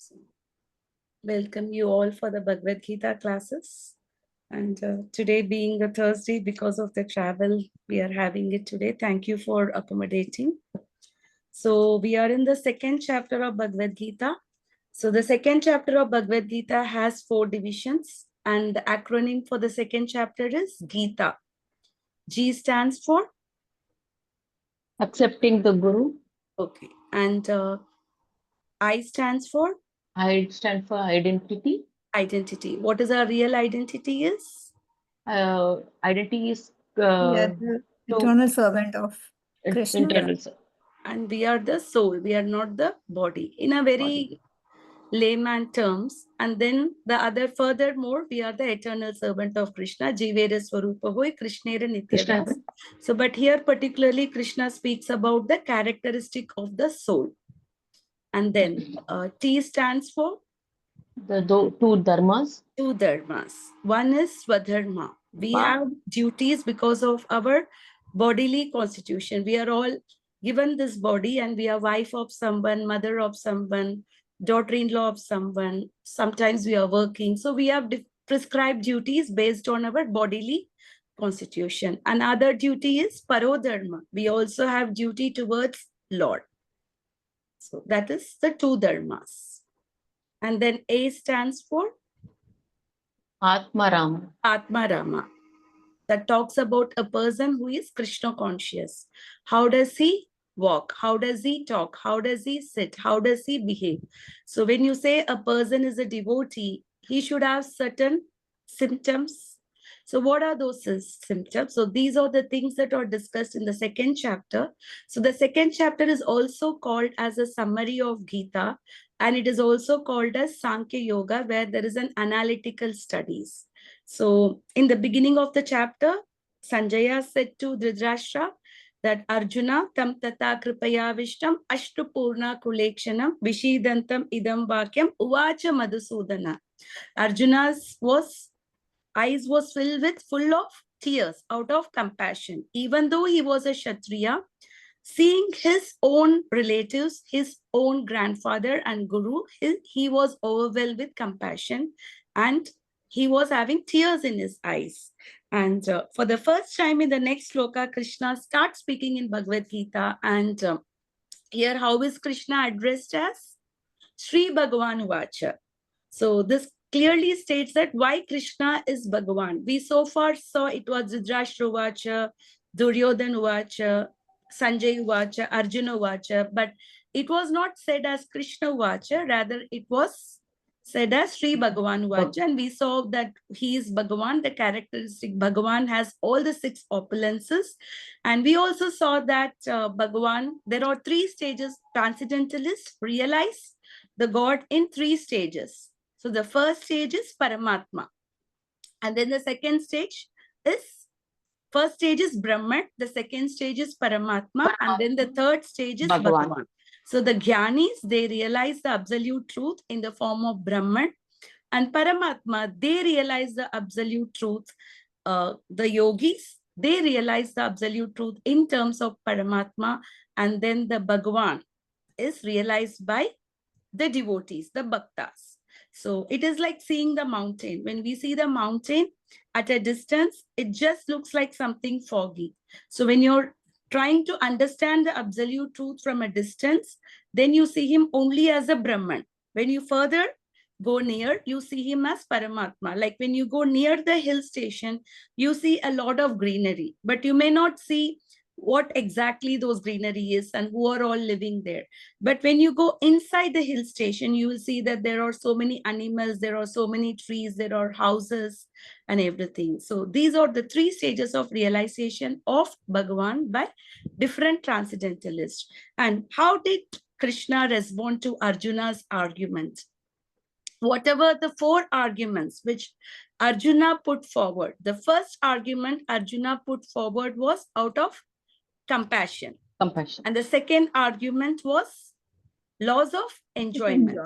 So, welcome you all for the Bhagavad Gita classes. And today being a Thursday, because of the travel, we are having it today. Thank you for accommodating. So we are in the second chapter of Bhagavad Gita. So the second chapter of Bhagavad Gita has 4 divisions, and the acronym for the second chapter is Gita. G stands for? Accepting the Guru. Okay. And I stands for? I stand for identity. Identity. What is our real identity is? Identity is We are the eternal servant of Krishna. internal. And we are the soul. We are not the body. In a very layman terms. And then the other, furthermore, we are the eternal servant of Krishna. Jivera Swarupa Hoy, Krishnera Nityadas. So, but here particularly Krishna speaks about the characteristic of the soul. And then T stands for? The two dharmas. 2 dharmas. One is Swadharma. We have duties because of our bodily constitution. We are all given this body and we are wife of someone, mother of someone, daughter-in-law of someone. Sometimes we are working. So we have prescribed duties based on our bodily constitution. Another duty is Parodharma. We also have duty towards Lord. So that is the 2 dharmas. And then A stands for? Atmarama. Atmarama. That talks about a person who is Krishna conscious. How does he walk? How does he talk? How does he sit? How does he behave? So when you say a person is a devotee, he should have certain symptoms. So what are those symptoms? So these are the things that are discussed in the second chapter. So the second chapter is also called as a summary of Gita, and it is also called as Sankhya Yoga, where there is an analytical studies. So in the beginning of the chapter, Sanjaya said to Dhritarashtra that Arjuna tam tata kripaya vishtam ashtupurna kulekshanam vishidantam idam vakyam uvacha madhusudana. Arjuna's eyes was filled with full of tears out of compassion. Even though he was a Kshatriya, seeing his own relatives, his own grandfather and guru, he was overwhelmed with compassion and he was having tears in his eyes. And for the first time in the next sloka, Krishna starts speaking in Bhagavad Gita. And here, how is Krishna addressed as? Sri Bhagavan Vacha. So this clearly states that why Krishna is Bhagavan. We so far saw it was Dhritarashtra Vacha, Duryodhana Vacha, Sanjay Vacha, Arjuna Vacha, but it was not said as Krishna Vacha, rather it was said as Sri Bhagavan Vacha, and we saw that he is Bhagavan, the characteristic Bhagavan has all the 6 opulences, and we also saw that Bhagavan, there are 3 stages, transcendentalist, realize the God in 3 stages. So the first stage is Paramatma, and then the second stage is, first stage is Brahman, the second stage is Paramatma, and then the third stage is Bhagavan. So the Jnanis, they realize the absolute truth in the form of Brahman, and Paramatma, they realize the absolute truth. The yogis, they realize the absolute truth in terms of Paramatma, and then the Bhagavan is realized by the devotees, the bhaktas. So it is like seeing the mountain. When we see the mountain at a distance, it just looks like something foggy. So when you're trying to understand the absolute truth from a distance, then you see him only as a Brahman. When you further go near, you see him as Paramatma. Like when you go near the hill station, you see a lot of greenery, but you may not see what exactly those greenery is and who are all living there. But when you go inside the hill station, you will see that there are so many animals, there are so many trees, there are houses and everything. So these are the 3 stages of realization of Bhagavan by different transcendentalists. And how did Krishna respond to Arjuna's argument? Whatever the 4 arguments which Arjuna put forward, the first argument Arjuna put forward was out of compassion. And the second argument was loss of enjoyment.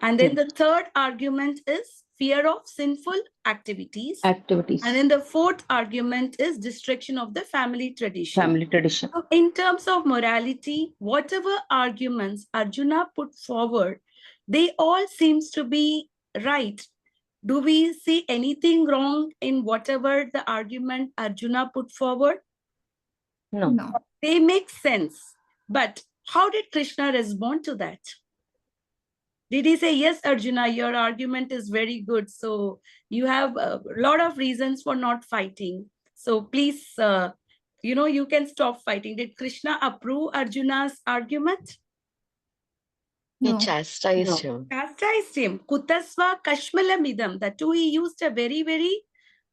And then the third argument is fear of sinful activities. And then the fourth argument is destruction of the family tradition. So in terms of morality, whatever arguments Arjuna put forward, They all seems to be right. Do we see anything wrong in whatever the argument Arjuna put forward? No. No. They make sense. But how did Krishna respond to that? Did he say, yes, Arjuna, your argument is very good. So you have a lot of reasons for not fighting. So please, you can stop fighting. Did Krishna approve Arjuna's argument? He No. chastised him. Chastised him. Kutasva kashmalamidam. That too, he used a very, very,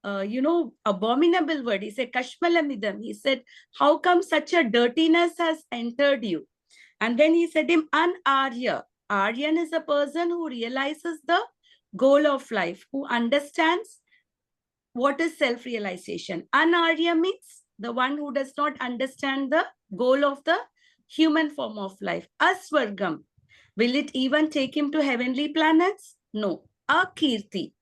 abominable word. He said kashmalamidam. He said, how come such a dirtiness has entered you? And then he said him an-arya. Aryan is a person who realizes the goal of life, who understands what is self-realization. An-arya means the one who does not understand the goal of the human form of life. Aswargam. Will it even take him to heavenly planets? No. Akirti.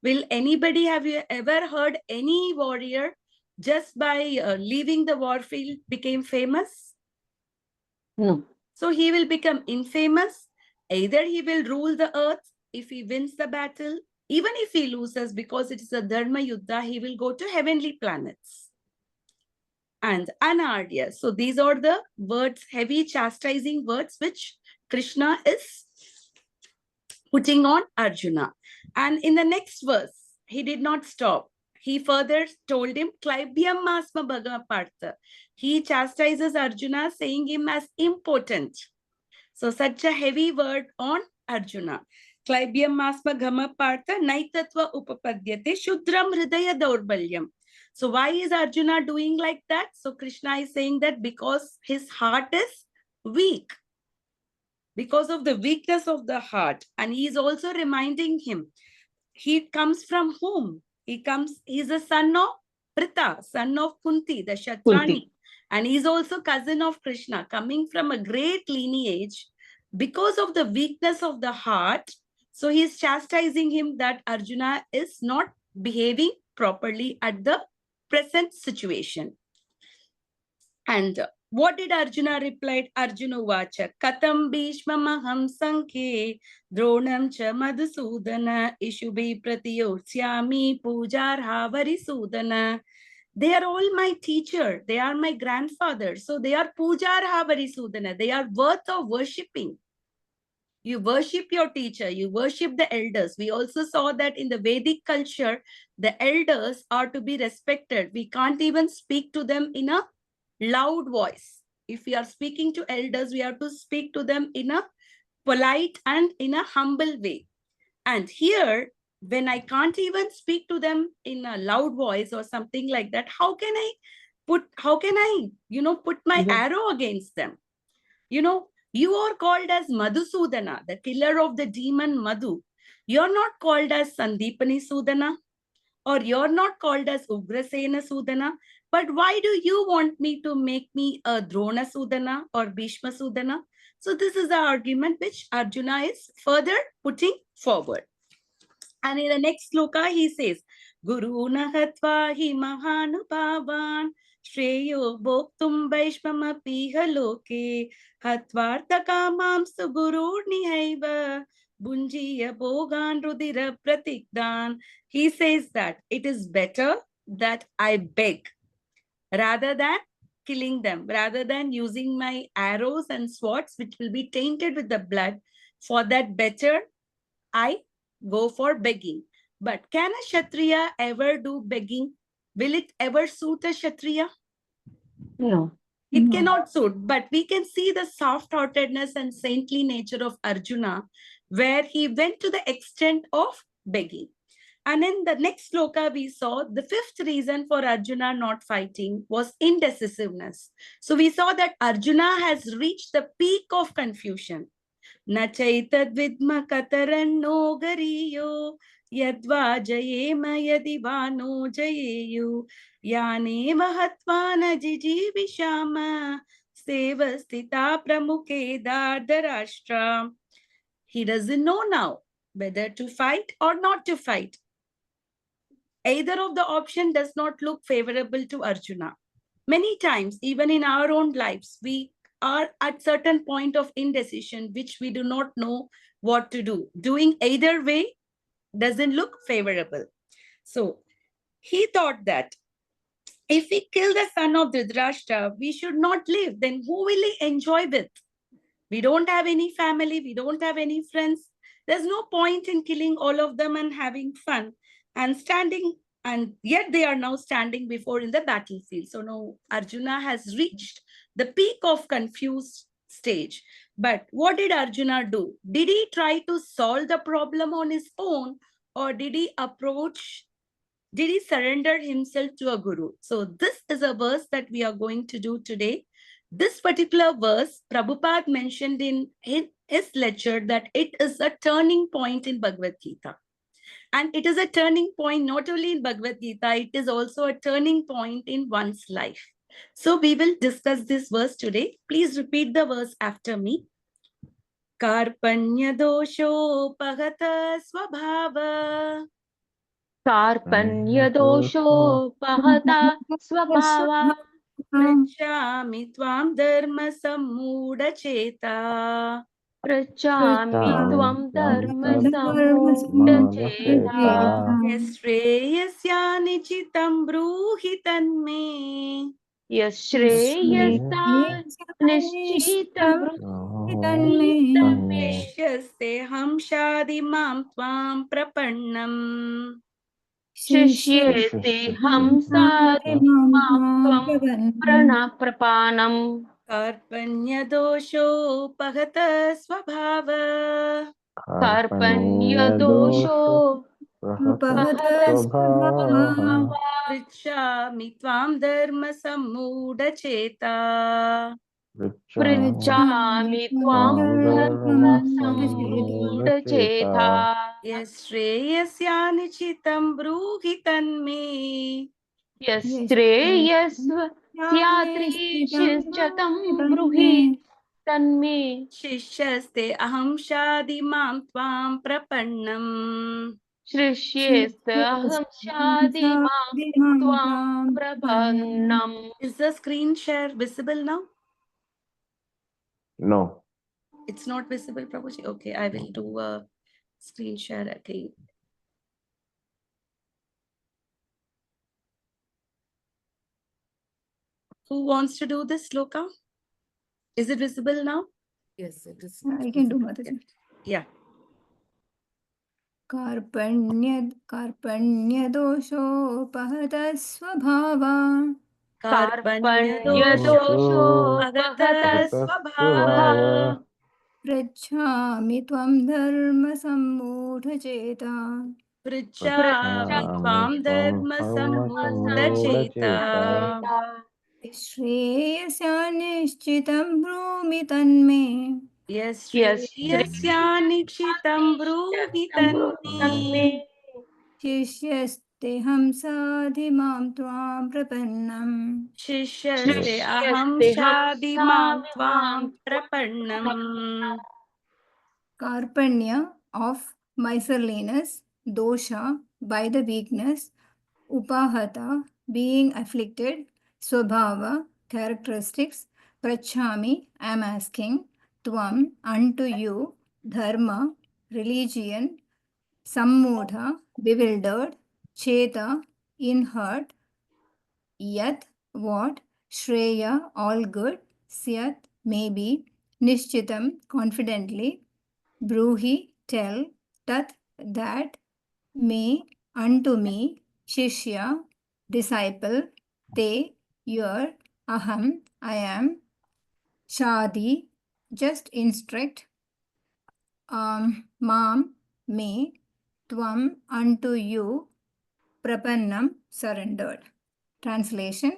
Will anybody, have you ever heard any warrior just by leaving the war field became famous? No. So he will become infamous. Either he will rule the earth if he wins the battle. Even if he loses, because it is a Dharma Yuddha, he will go to heavenly planets. And Anarya. So these are the words, heavy chastising words, which Krishna is putting on Arjuna. And in the next verse, he did not stop. He further told him, Klaibhyam Masma Bhagapartha. He chastises Arjuna, saying him as impotent. So such a heavy word on Arjuna. Klaibhyam Masma Gamapartha Naitatva Upapadyate Shudram Hridaya Daurbalyam. So why is Arjuna doing like that? So Krishna is saying that because his heart is weak. Because of the weakness of the heart. And he is also reminding him, he comes from whom? He's a son of Pritha, son of Kunti, the Shatrani. Kunti. And he's also cousin of Krishna, coming from a great lineage. Because of the weakness of the heart, so he's chastising him that Arjuna is not behaving properly at the present situation. And what did Arjuna reply? Arjuna vacha katam bhishma maham sankhe dronam cha madhusudana ishubhi pratiyosyami pujarha varisudana. They are all my teacher. They are my grandfather. So they are pujarha varisudana. They are worth of worshipping. You worship your teacher. You worship the elders. We also saw that in the Vedic culture, the elders are to be respected. We can't even speak to them in a loud voice. If we are speaking to elders, we have to speak to them in a polite and in a humble way. And here, when I can't even speak to them in a loud voice or something like that, how can I put my arrow against them? You are called as Madhusudana, the killer of the demon Madhu. You're not called as Sandipani Sudana, or you're not called as Ugrasena Sudana. But why do you want me to make me a Drona Sudana or Bhishma Sudana? So this is the argument which Arjuna is further putting forward. And in the next sloka, he says, Guru Nahatva hi Mahanubhavan Shreyo Bhoktum Vaishmamapiha Loke Hatvarta Kamam Suguru Nihaiva Bunjiya Bhogan Rudira Pratikdan. He says that it is better that I beg rather than killing them, rather than using my arrows and swords, which will be tainted with the blood. For that better, I go for begging. But can a Kshatriya ever do begging? Will it ever suit a Kshatriya? No. It No. cannot suit, but we can see the soft-heartedness and saintly nature of Arjuna, where he went to the extent of begging. And in the next sloka, we saw the fifth reason for Arjuna not fighting was indecisiveness. So we saw that Arjuna has reached the peak of confusion. Na chaitad vidma kataranno gariyo yadva jayema yadivano jayeyu yane mahatvana jijivishama sevastita pramukhe dardarashtra. He doesn't know now whether to fight or not to fight. Either of the option does not look favorable to Arjuna. Many times, even in our own lives, we are at certain point of indecision, which we do not know what to do. Doing either way doesn't look favorable. So he thought that if we kill the son of Dhritarashtra, we should not live. Then who will he enjoy with? We don't have any family. We don't have any friends. There's no point in killing all of them and having fun and standing. And yet they are now standing before in the battlefield. So now Arjuna has reached the peak of confused stage. But what did Arjuna do? Did he try to solve the problem on his own, or did he surrender himself to a guru? So this is a verse that we are going to do today. This particular verse, Prabhupada mentioned in his lecture that it is a turning point in Bhagavad Gita. And it is a turning point not only in Bhagavad Gita, it is also a turning point in one's life. So we will discuss this verse today. Please repeat the verse after me. Karpanya dosho pagata swabhava. कार्पण्यदोषोपहता स्वभावा पृच्छामि त्वां धर्म सम्मूढचेता पृच्छामि त्वं धर्मसम्मूढचेता यश्रेयस्यानिचितं ब्रूहि तन्मे यश्रेयसा निश्चितं ब्रूहि तन्मे शिष्यस्तेऽहं शाधिमां त्वां प्रपन्नम् शिष्येऽस्तेऽहं साधिमां त्वं प्रणाप्रपानम् कार्पण्यदोषोपहत स्वभाव कार्पण्यदोषोपहत स्वभावा पृच्छामि त्वां धर्मसम्मूढचेता पृच्छामि त्वां धर्मसम्मूढचेता यश्रेयस्यानिचितं ब्रूहि तन्मे यश्रेयस्यात्रेयश्च ब्रूहि तन्मे शिष्यस्ते अहं शाधिमां त्वां प्रपन्नम् शिष्येऽहं शाधिमां त्वां प्रपन्नम्. Is the screen share visible now? No. It's not visible, Prabhuji. Okay, I will do a screen share again. Who wants to do this, Loka? Is it visible now? Yes, it is. I can do Mataji. Yeah. कार्पण्यदोषोपहत स्वभावा कार्पण्यदोषोपगत स्वभावा पृच्छामि त्वं धर्मसम्मूढचेता पृच्छामि त्वां धर्मसम्मूढचेता श्रेयस्यानिश्चितं ब्रूमि तन्मे यश्रेयस्यानिश्चितं ब्रूहि तन्मे शिष्यस्तेऽहं साधिमां त्वां प्रपन्नम् शिष्यस्ते अहं शाधिमां त्वां प्रपन्नम्. Karpanya of miserliness, dosha by the weakness, upahata being afflicted, swabhava characteristics, prachami I am asking, tvam unto you, dharma religion, sammudha bewildered, cheta in heart, yat what, shreya all good, syat maybe, nishchitam confidently, Bruhi, tell, tat, that, me, unto me, Shishya, disciple, te, your, aham, I am, Shadi, just instruct, mam, me, tvam, unto you, prapannam, surrendered. Translation.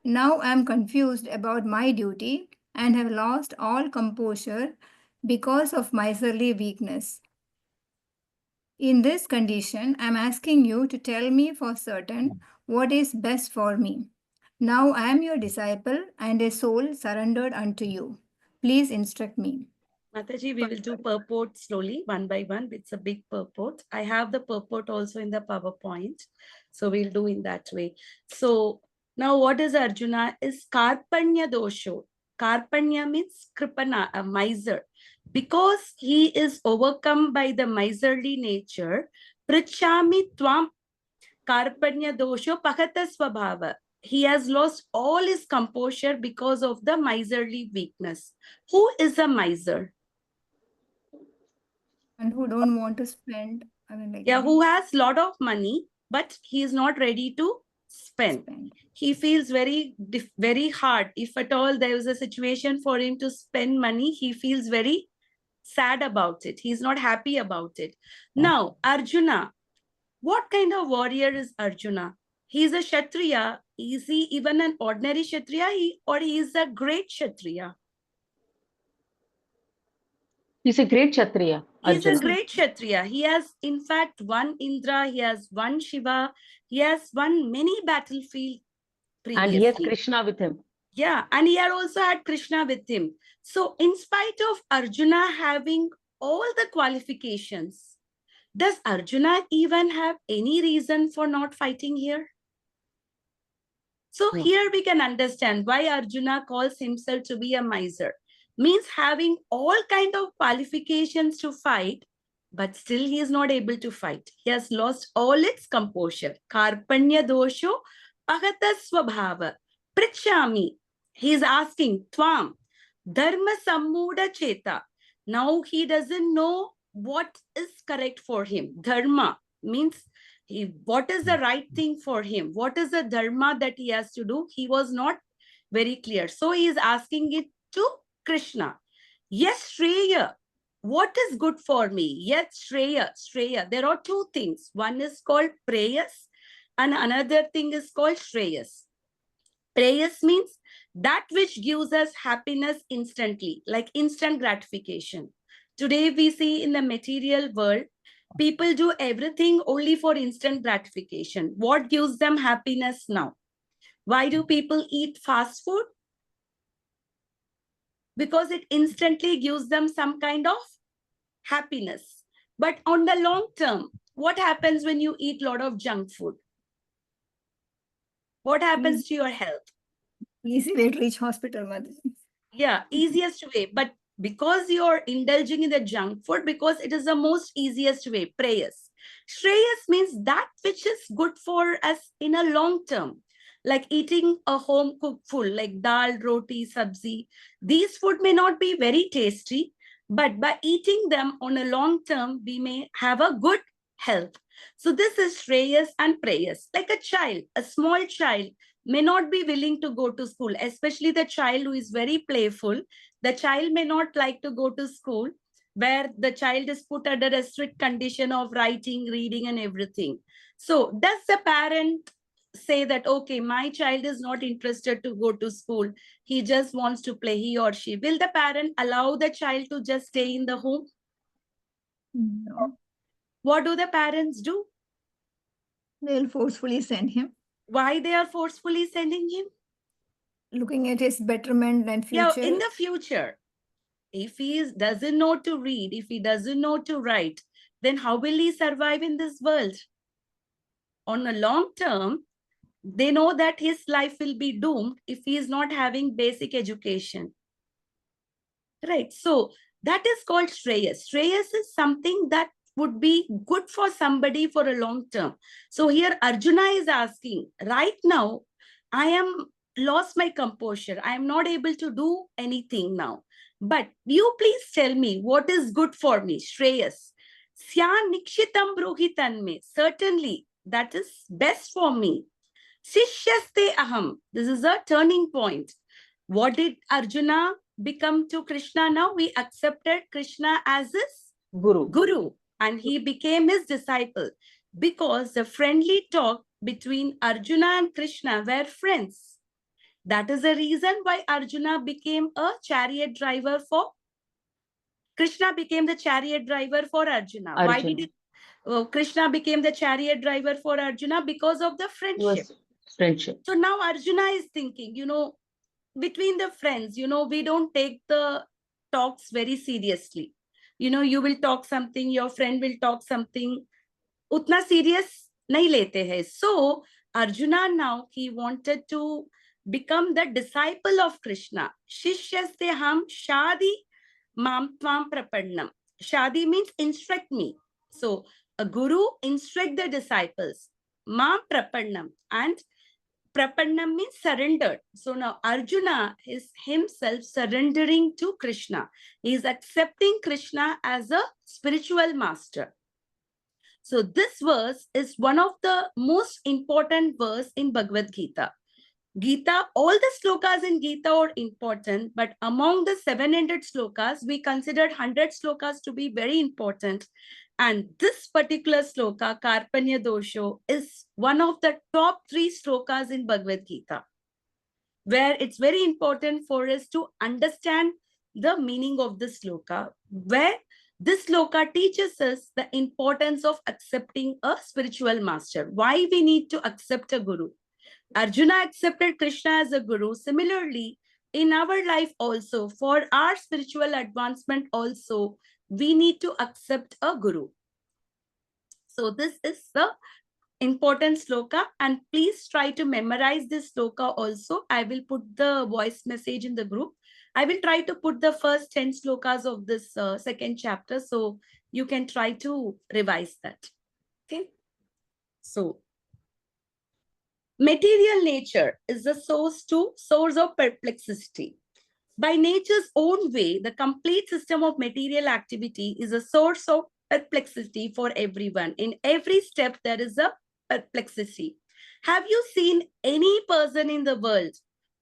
Now I am confused about my duty and have lost all composure because of miserly weakness. In this condition, I am asking you to tell me for certain what is best for me. Now I am your disciple and a soul surrendered unto you. Please instruct me. Mataji, we will do purport slowly, one by one. It's a big purport. I have the purport also in the PowerPoint. So we'll do in that way. So now what is Arjuna? Is Karpanya dosho. Karpanya means kripana, a miser. Because he is overcome by the miserly nature, Prichami Tvam Karpanya dosho Pahata Swabhava. He has lost all his composure because of the miserly weakness. Who is a miser? And who don't want to spend, I mean, like, Yeah, who has lot of money, but he is not ready to spend. He feels very hard. If at all there is a situation for him to spend money, he feels very sad about it. He's not happy about it. Now, Arjuna, what kind of warrior is Arjuna? He's a Kshatriya. Is he even an ordinary Kshatriya or he is a great Kshatriya? He's a great Kshatriya, He's a Arjuna. great Kshatriya. He has, in fact, won Indra, he has won Shiva, he has won many battlefields previously. And he has Krishna with him. Yeah, and he had also had Krishna with him. So, in spite of Arjuna having all the qualifications, does Arjuna even have any reason for not fighting here? So, No. here we can understand why Arjuna calls himself to be a miser. Means having all kind of qualifications to fight, but still he is not able to fight. He has lost all its composure. Karpanya dosho pagata swabhava. Prichami. He is asking, Tvam, dharma sammuda cheta. Now he doesn't know what is correct for him. Dharma means what is the right thing for him? What is the dharma that he has to do? He was not very clear. So he is asking it to Krishna. Yes, Shreya, what is good for me? Yes, Shreya. There are two things. One is called prayas and another thing is called Shreyas. Prayas means that which gives us happiness instantly, like instant gratification. Today we see in the material world, people do everything only for instant gratification. What gives them happiness now? Why do people eat fast food? Because it instantly gives them some kind of happiness. But on the long term, what happens when you eat a lot of junk food? What happens to your health? Easy way to reach hospital, mother. Yeah, easiest way. But because you're indulging in the junk food, because it is the most easiest way, prayers. Shreyas means that which is good for us in a long term, like eating a home cooked food like dal, roti, sabzi. These food may not be very tasty, but by eating them on a long term, we may have a good health. So this is Shreyas and prayers. Like a child, a small child may not be willing to go to school, especially the child who is very playful. The child may not like to go to school where the child is put under a strict condition of writing, reading, and everything. So does the parent say that, okay, my child is not interested to go to school, he just wants to play, he or she? Will the parent allow the child to just stay in the home? No. What do the parents do? They'll forcefully send him, Why they are forcefully sending him? looking at his betterment and Yeah, future. in the future, if doesn't know to read, if he doesn't know to write, then how will he survive in this world? On a long term, they know that his life will be doomed if he is not having basic education. Right. So that is called Shreyas. Shreyas is something that would be good for somebody for a long term. So here Arjuna is asking, right now, I am lost my composure. I am not able to do anything now. But you please tell me what is good for me, Shreyas. Sya nikshitam bruhitan me. Certainly, that is best for me. Sishyaste aham. This is a turning point. What did Arjuna become to Krishna now? We accepted Krishna as his Guru and he became his disciple because the friendly talk between Arjuna and Krishna were friends. That is the reason why Arjuna became a chariot driver for Krishna became the chariot driver for Arjuna. Why did it? Krishna became the chariot driver for Arjuna because of the friendship. Friendship. So now Arjuna is thinking, between the friends, we don't take the talks very seriously. You will talk something, your friend will talk something. Utna serious nahi lete hai. So Arjuna now, he wanted to become the disciple of Krishna. Shishyaste ham shadi mam tvam prapannam. Shadi means instruct me. So a guru instruct the disciples. Mam prapannam, and prapannam means surrendered. So now Arjuna is himself surrendering to Krishna. He is accepting Krishna as a spiritual master. So this verse is one of the most important verse in Bhagavad Gita. Gita, all the slokas in Gita are important, but among the 700 slokas, we considered 100 slokas to be very important. And this particular sloka, Karpanya Dosho, is one of the top 3 slokas in Bhagavad Gita, where it's very important for us to understand the meaning of this sloka, where this sloka teaches us the importance of accepting a spiritual master, why we need to accept a guru. Arjuna accepted Krishna as a guru. Similarly, in our life also, for our spiritual advancement also, we need to accept a guru. So this is the important sloka, and please try to memorize this sloka also. I will put the voice message in the group. I will try to put the first 10 slokas of this second chapter, so you can try to revise that. Okay. So material nature is the source of perplexity. By nature's own way, the complete system of material activity is a source of perplexity for everyone. In every step, there is a perplexity. Have you seen any person in the world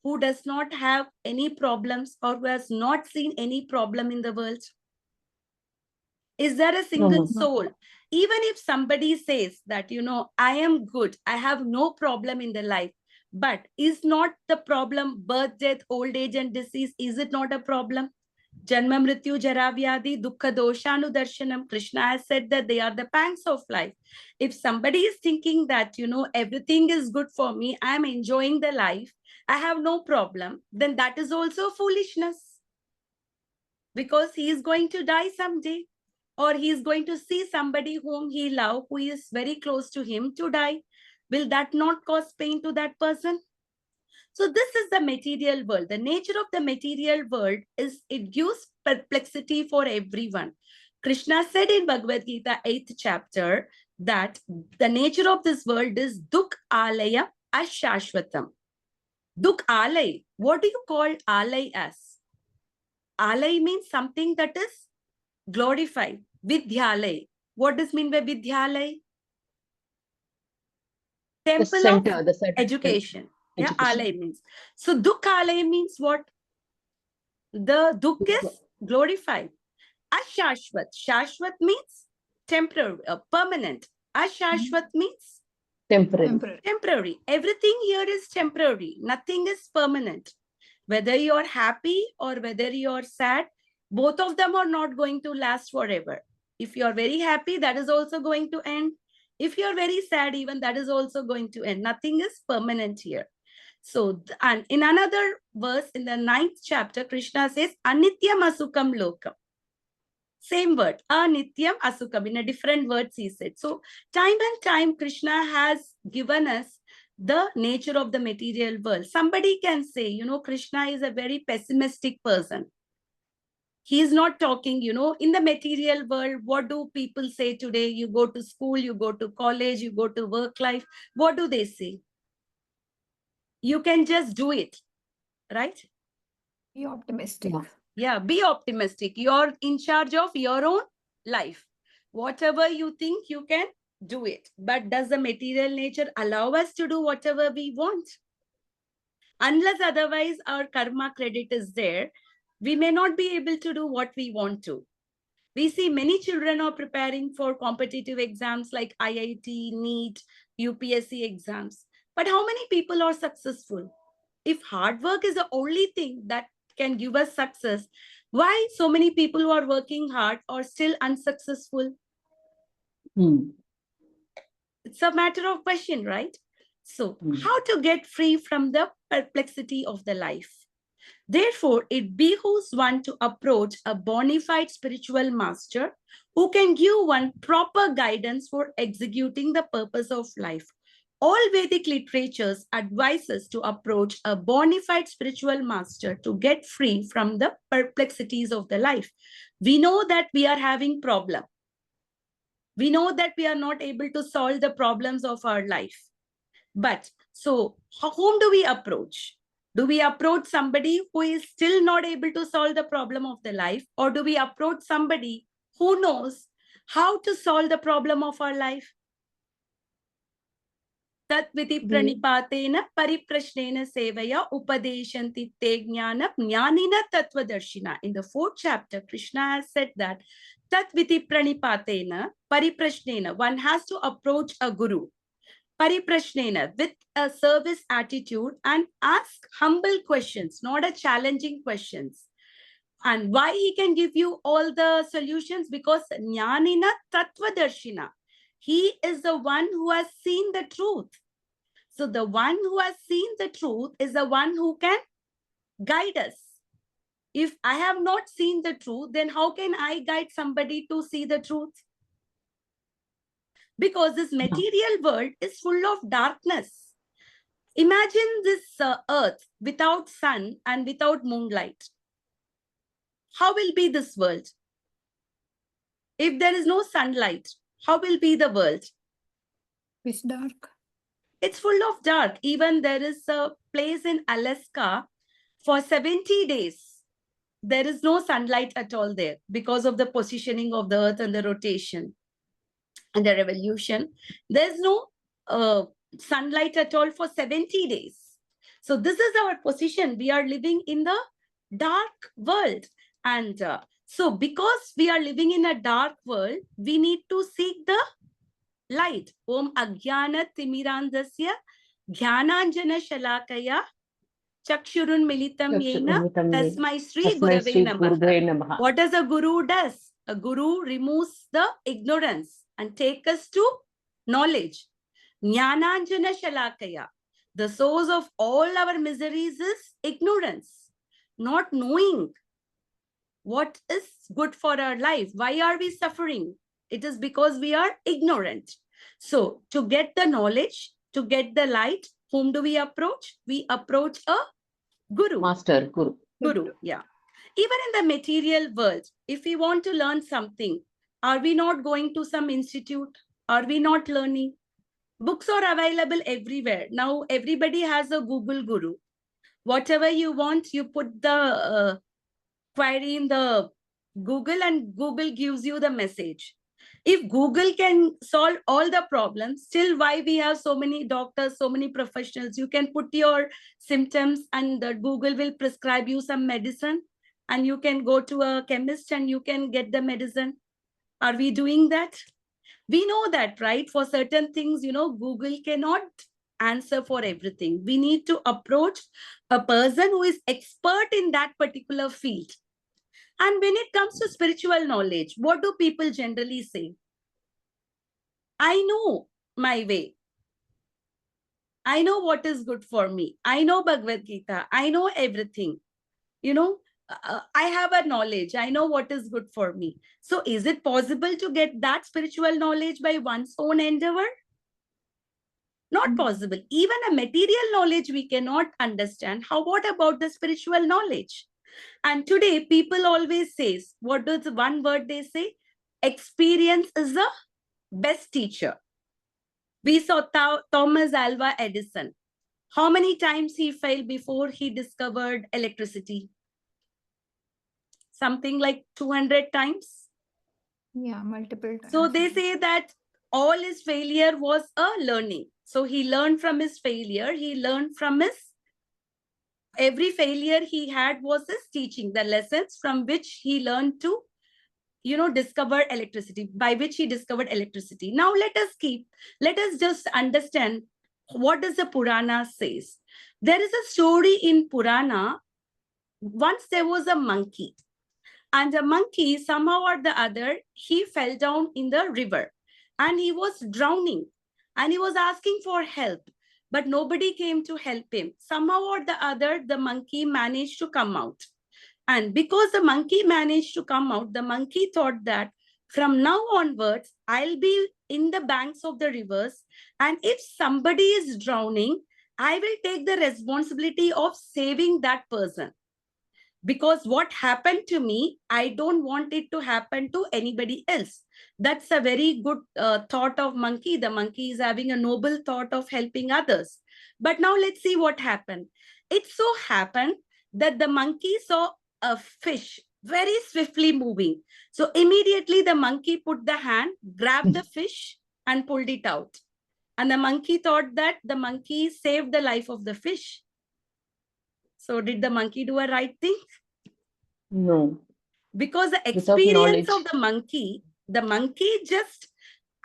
who does not have any problems or who has not seen any problem in the world? Is there a single No. soul? Even if somebody says that, I am good, I have no problem in the life, but is not the problem birth, death, old age, and disease? Is it not a problem? Janma, Mrityu, Jara, Vyadhi, Dukkha, Doshanu, Darshanam. Krishna has said that they are the pangs of life. If somebody is thinking that, everything is good for me, I am enjoying the life, I have no problem, then that is also foolishness. Because he is going to die someday, or he is going to see somebody whom he loves, who is very close to him, to die. Will that not cause pain to that person? So this is the material world. The nature of the material world is it gives perplexity for everyone. Krishna said in Bhagavad Gita 8th chapter that the nature of this world is duk alaya ashashvatam. Duk alay. What do you call alay as? Alay means something that is glorified. Vidyalay. What does mean by Vidyalay? Temple of The center. education. Yeah, Education. Alay means. So Dukhalay means what? The Duk is glorified. Ashashvat. Shashvat means temporary, permanent. Ashashvat means Temporary. temporary. Everything here is temporary. Nothing is permanent. Whether you're happy or whether you're sad, both of them are not going to last forever. If you're very happy, that is also going to end. If you're very sad, even that is also going to end. Nothing is permanent here. So, and in another verse in the 9th chapter, Krishna says, Anityam asukam lokam. Same word, anityam asukam. In a different words, he said. So, time and time, Krishna has given us the nature of the material world. Somebody can say, Krishna is a very pessimistic person. He is not talking, in the material world, what do people say today? You go to school, you go to college, you go to work life. What do they say? You can just do it, right? Be optimistic. Yeah, be optimistic. You're in charge of your own life. Whatever you think, you can do it. But does the material nature allow us to do whatever we want? Unless otherwise our karma credit is there, we may not be able to do what we want to. We see many children are preparing for competitive exams like IIT, NEET, UPSC exams. But how many people are successful? If hard work is the only thing that can give us success, why so many people who are working hard are still unsuccessful? It's a matter of question, right? So how to get free from the perplexity of the life? Therefore, it behooves one to approach a bona fide spiritual master who can give one proper guidance for executing the purpose of life. All Vedic literatures advise us to approach a bona fide spiritual master to get free from the perplexities of the life. We know that we are having problem. We know that we are not able to solve the problems of our life. But so whom do we approach? Do we approach somebody who is still not able to solve the problem of the life? Or do we approach somebody who knows how to solve the problem of our life? Tat viti pranipatena pariprashnena sevaya upadeshanti te jnana jnanina tattvadarshina. In the 4th chapter, Krishna has said that tat viti pranipatena pariprashnena, one has to approach a guru, pariprashnena, with a service attitude and ask humble questions, not a challenging questions. And why he can give you all the solutions? Because jnanina tattvadarshina. He is the one who has seen the truth. So the one who has seen the truth is the one who can guide us. If I have not seen the truth, then how can I guide somebody to see the truth? Because this material world is full of darkness. Imagine this earth without sun and without moonlight. How will be this world? If there is no sunlight, how will be the world? It's dark. It's full of dark. Even there is a place in Alaska for 70 days. There is no sunlight at all there because of the positioning of the earth and the rotation and the revolution. There's no sunlight at all for 70 days. So this is our position. We are living in the dark world. And so because we are living in a dark world, we need to seek the light. Om Ajnana Timirandasya Jnananjana Shalakaya Chakshurun Militam Yena Tasmai Sri Gurave Namaha. What does a guru does? A guru removes the ignorance and takes us to knowledge. Jnananjana Shalakaya. The source of all our miseries is ignorance, not knowing what is good for our life. Why are we suffering? It is because we are ignorant. So to get the knowledge, to get the light, whom do we approach? We approach a guru. Master, guru. Guru, yeah. Even in the material world, if we want to learn something, are we not going to some institute? Are we not learning? Books are available everywhere. Now everybody has a Google guru. Whatever you want, you put the query in the Google and Google gives you the message. If Google can solve all the problems, still why we have so many doctors, so many professionals? You can put your symptoms and the Google will prescribe you some medicine and you can go to a chemist and you can get the medicine. Are we doing that? We know that, right? For certain things, Google cannot answer for everything. We need to approach a person who is expert in that particular field. And when it comes to spiritual knowledge, what do people generally say? I know my way. I know what is good for me. I know Bhagavadgita. I know everything. I have a knowledge. I know what is good for me. So is it possible to get that spiritual knowledge by one's own endeavor? Not possible. Even a material knowledge we cannot understand. What about the spiritual knowledge? And today people always say, what does one word they say? Experience is the best teacher. We saw Thomas Alva Edison. How many times he failed before he discovered electricity? Something like 200 times. Yeah, multiple times. So they say that all his failure was a learning. So he learned from his failure. He learned from every failure he had was his teaching, the lessons from which he learned to, discover electricity, by which he discovered electricity. Now let us just understand what does the Purana says. There is a story in Purana. Once there was a monkey. And the monkey, somehow or the other, he fell down in the river and he was drowning and he was asking for help, but nobody came to help him. Somehow or the other, the monkey managed to come out. And because the monkey managed to come out, the monkey thought that from now onwards, I'll be in the banks of the rivers, and if somebody is drowning, I will take the responsibility of saving that person. Because what happened to me, I don't want it to happen to anybody else. That's a very good thought of monkey. The monkey is having a noble thought of helping others. But now let's see what happened. It so happened that the monkey saw a fish very swiftly moving. So immediately the monkey put the hand, grabbed the fish and pulled it out. And the monkey thought that the monkey saved the life of the fish. So did the monkey do a right thing? No. Because the Without experience of knowledge. the monkey just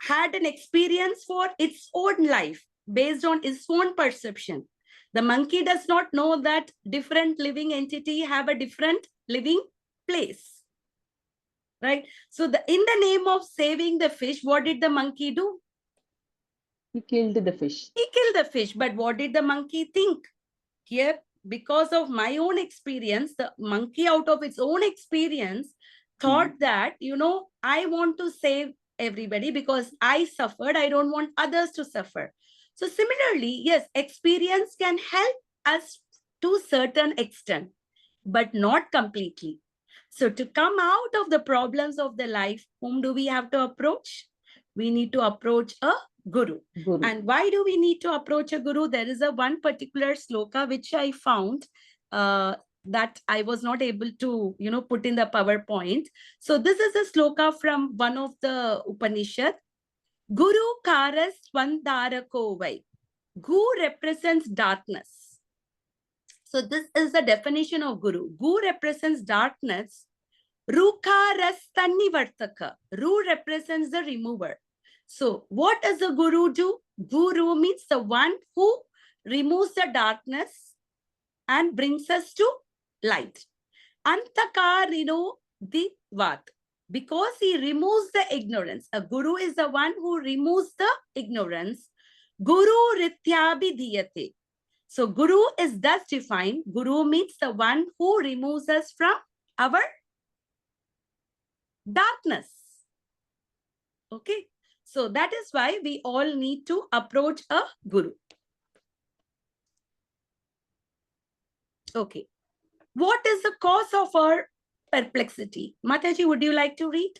had an experience for its own life based on its own perception. The monkey does not know that different living entity have a different living place, right? So in the name of saving the fish, what did the monkey do? He killed the fish. He killed the fish. But what did the monkey think? Here, because of my own experience, the monkey, out of its own experience, thought that, I want to save everybody because I suffered. I don't want others to suffer. So similarly, yes, experience can help us to a certain extent, but not completely. So to come out of the problems of the life, whom do we have to approach? We need to approach a guru. Guru. And why do we need to approach a guru? There is a one particular sloka which I found that I was not able to, put in the PowerPoint. So this is a sloka from one of the Upanishad. Guru karas Svandarakovai. Gu represents darkness. So this is the definition of guru. Gu represents darkness. Rukaras Tannivartaka. Ru represents the remover. So what does the guru do? Guru means the one who removes the darkness and brings us to light. Antakarino Divat. Because he removes the ignorance. A guru is the one who removes the ignorance. Guru Rityabhi Diyate. So guru is thus defined. Guru means the one who removes us from our darkness. Okay. So that is why we all need to approach a guru. Okay. What is the cause of our perplexity? Mataji, would you like to read?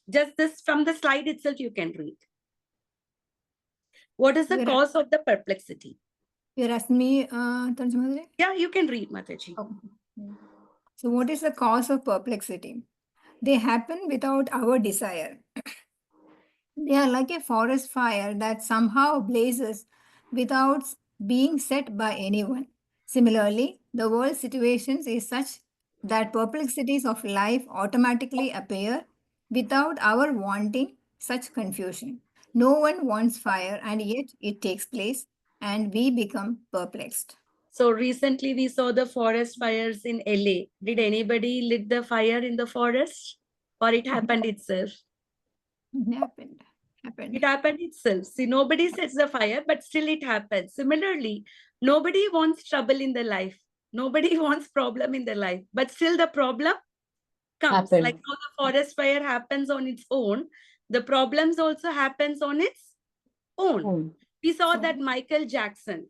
Just this from the slide itself, you can read. What is the cause of the perplexity? You're asking me, Tanjamali? Yeah, you can read, Mataji. Okay. So what is the cause of perplexity? They happen without our desire. They are like a forest fire that somehow blazes without being set by anyone. Similarly, the world situations is such that perplexities of life automatically appear without our wanting such confusion. No one wants fire, and yet it takes place, and we become perplexed. So recently we saw the forest fires in LA. Did anybody lit the fire in the forest? Or it happened itself? It happened. It happened itself. See, nobody sets the fire, but still it happens. Similarly, nobody wants trouble in their life. Nobody wants problem in their life, but still the problem comes. Happened. Like how the forest fire happens on its own, the problems also happens on its own. We saw that Michael Jackson,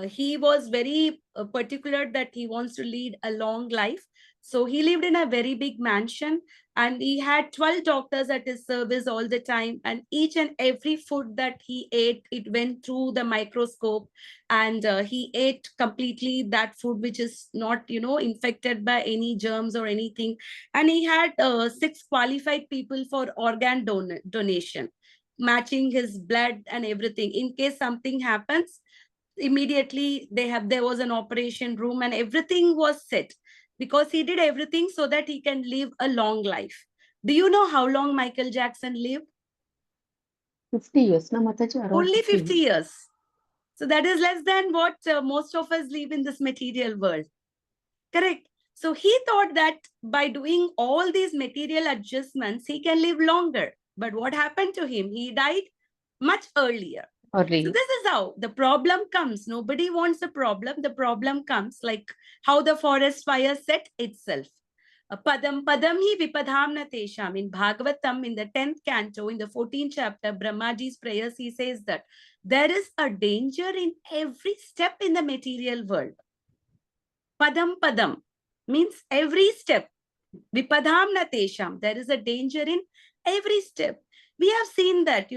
he was very particular that he wants to lead a long life. So he lived in a very big mansion and he had 12 doctors at his service all the time. And each and every food that he ate, it went through the microscope and he ate completely that food, which is not, infected by any germs or anything. And he had 6 qualified people for organ donation, matching his blood and everything. In case something happens, immediately there was an operation room and everything was set because he did everything so that he can live a long life. Do you know how long Michael Jackson lived? 50 years, no, Mataji? Around Only 50 years. So that is less than what most of us live in this material world. Correct. So he thought that by doing all these material adjustments, he can live longer. But what happened to him? He died much earlier. So this is how the problem comes. Nobody wants a problem. The problem comes like how the forest fire set itself. Padam padam hi vipadhamna tesham. In Bhagavatam, in the 10th canto, in the 14th chapter, Brahmaji's prayers, he says that there is a danger in every step in the material world. Padam padam means every step. Vipadhamna tesham. There is a danger in every step. We have seen that,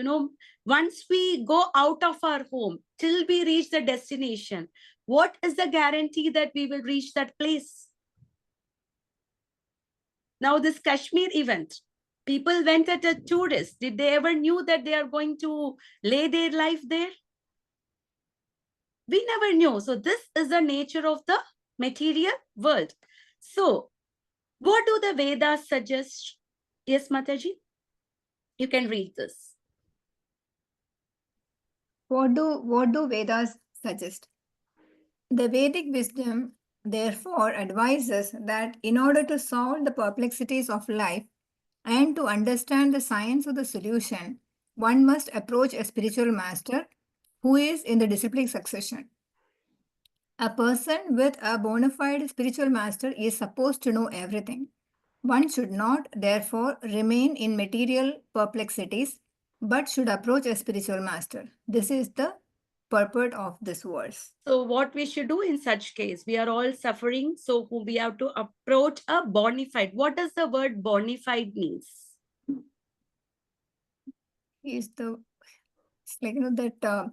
once we go out of our home till we reach the destination, what is the guarantee that we will reach that place? Now, this Kashmir event, people went as a tourist. Did they ever knew that they are going to lay their life there? We never knew. So this is the nature of the material world. So what do the Vedas suggest? Yes, Mataji? You can read this. What do Vedas suggest? The Vedic wisdom therefore advises that in order to solve the perplexities of life and to understand the science of the solution, one must approach a spiritual master who is in the disciplic succession. A person with a bona fide spiritual master is supposed to know everything. One should not, therefore, remain in material perplexities, but should approach a spiritual master. This is the purport of this verse. So what we should do in such case? We are all suffering, so we have to approach a bona fide. What does the word bona fide means? It's like that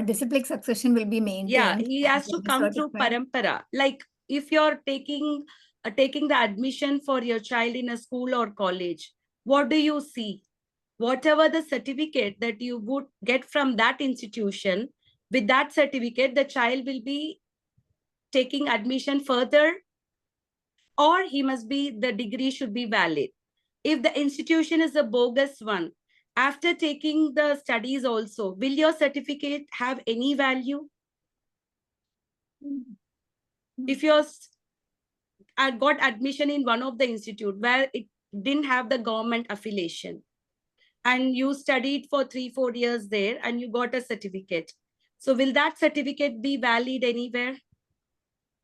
disciplic succession will be maintained. Yeah, he has and to come through certified. parampara. Like if you're taking the admission for your child in a school or college, what do you see? Whatever the certificate that you would get from that institution, with that certificate, the child will be taking admission further, or the degree should be valid. If the institution is a bogus one, after taking the studies also, will your certificate have any value? If I got admission in one of the institute where it didn't have the government affiliation, and you studied for 3-4 years there and you got a certificate, so will that certificate be valid anywhere?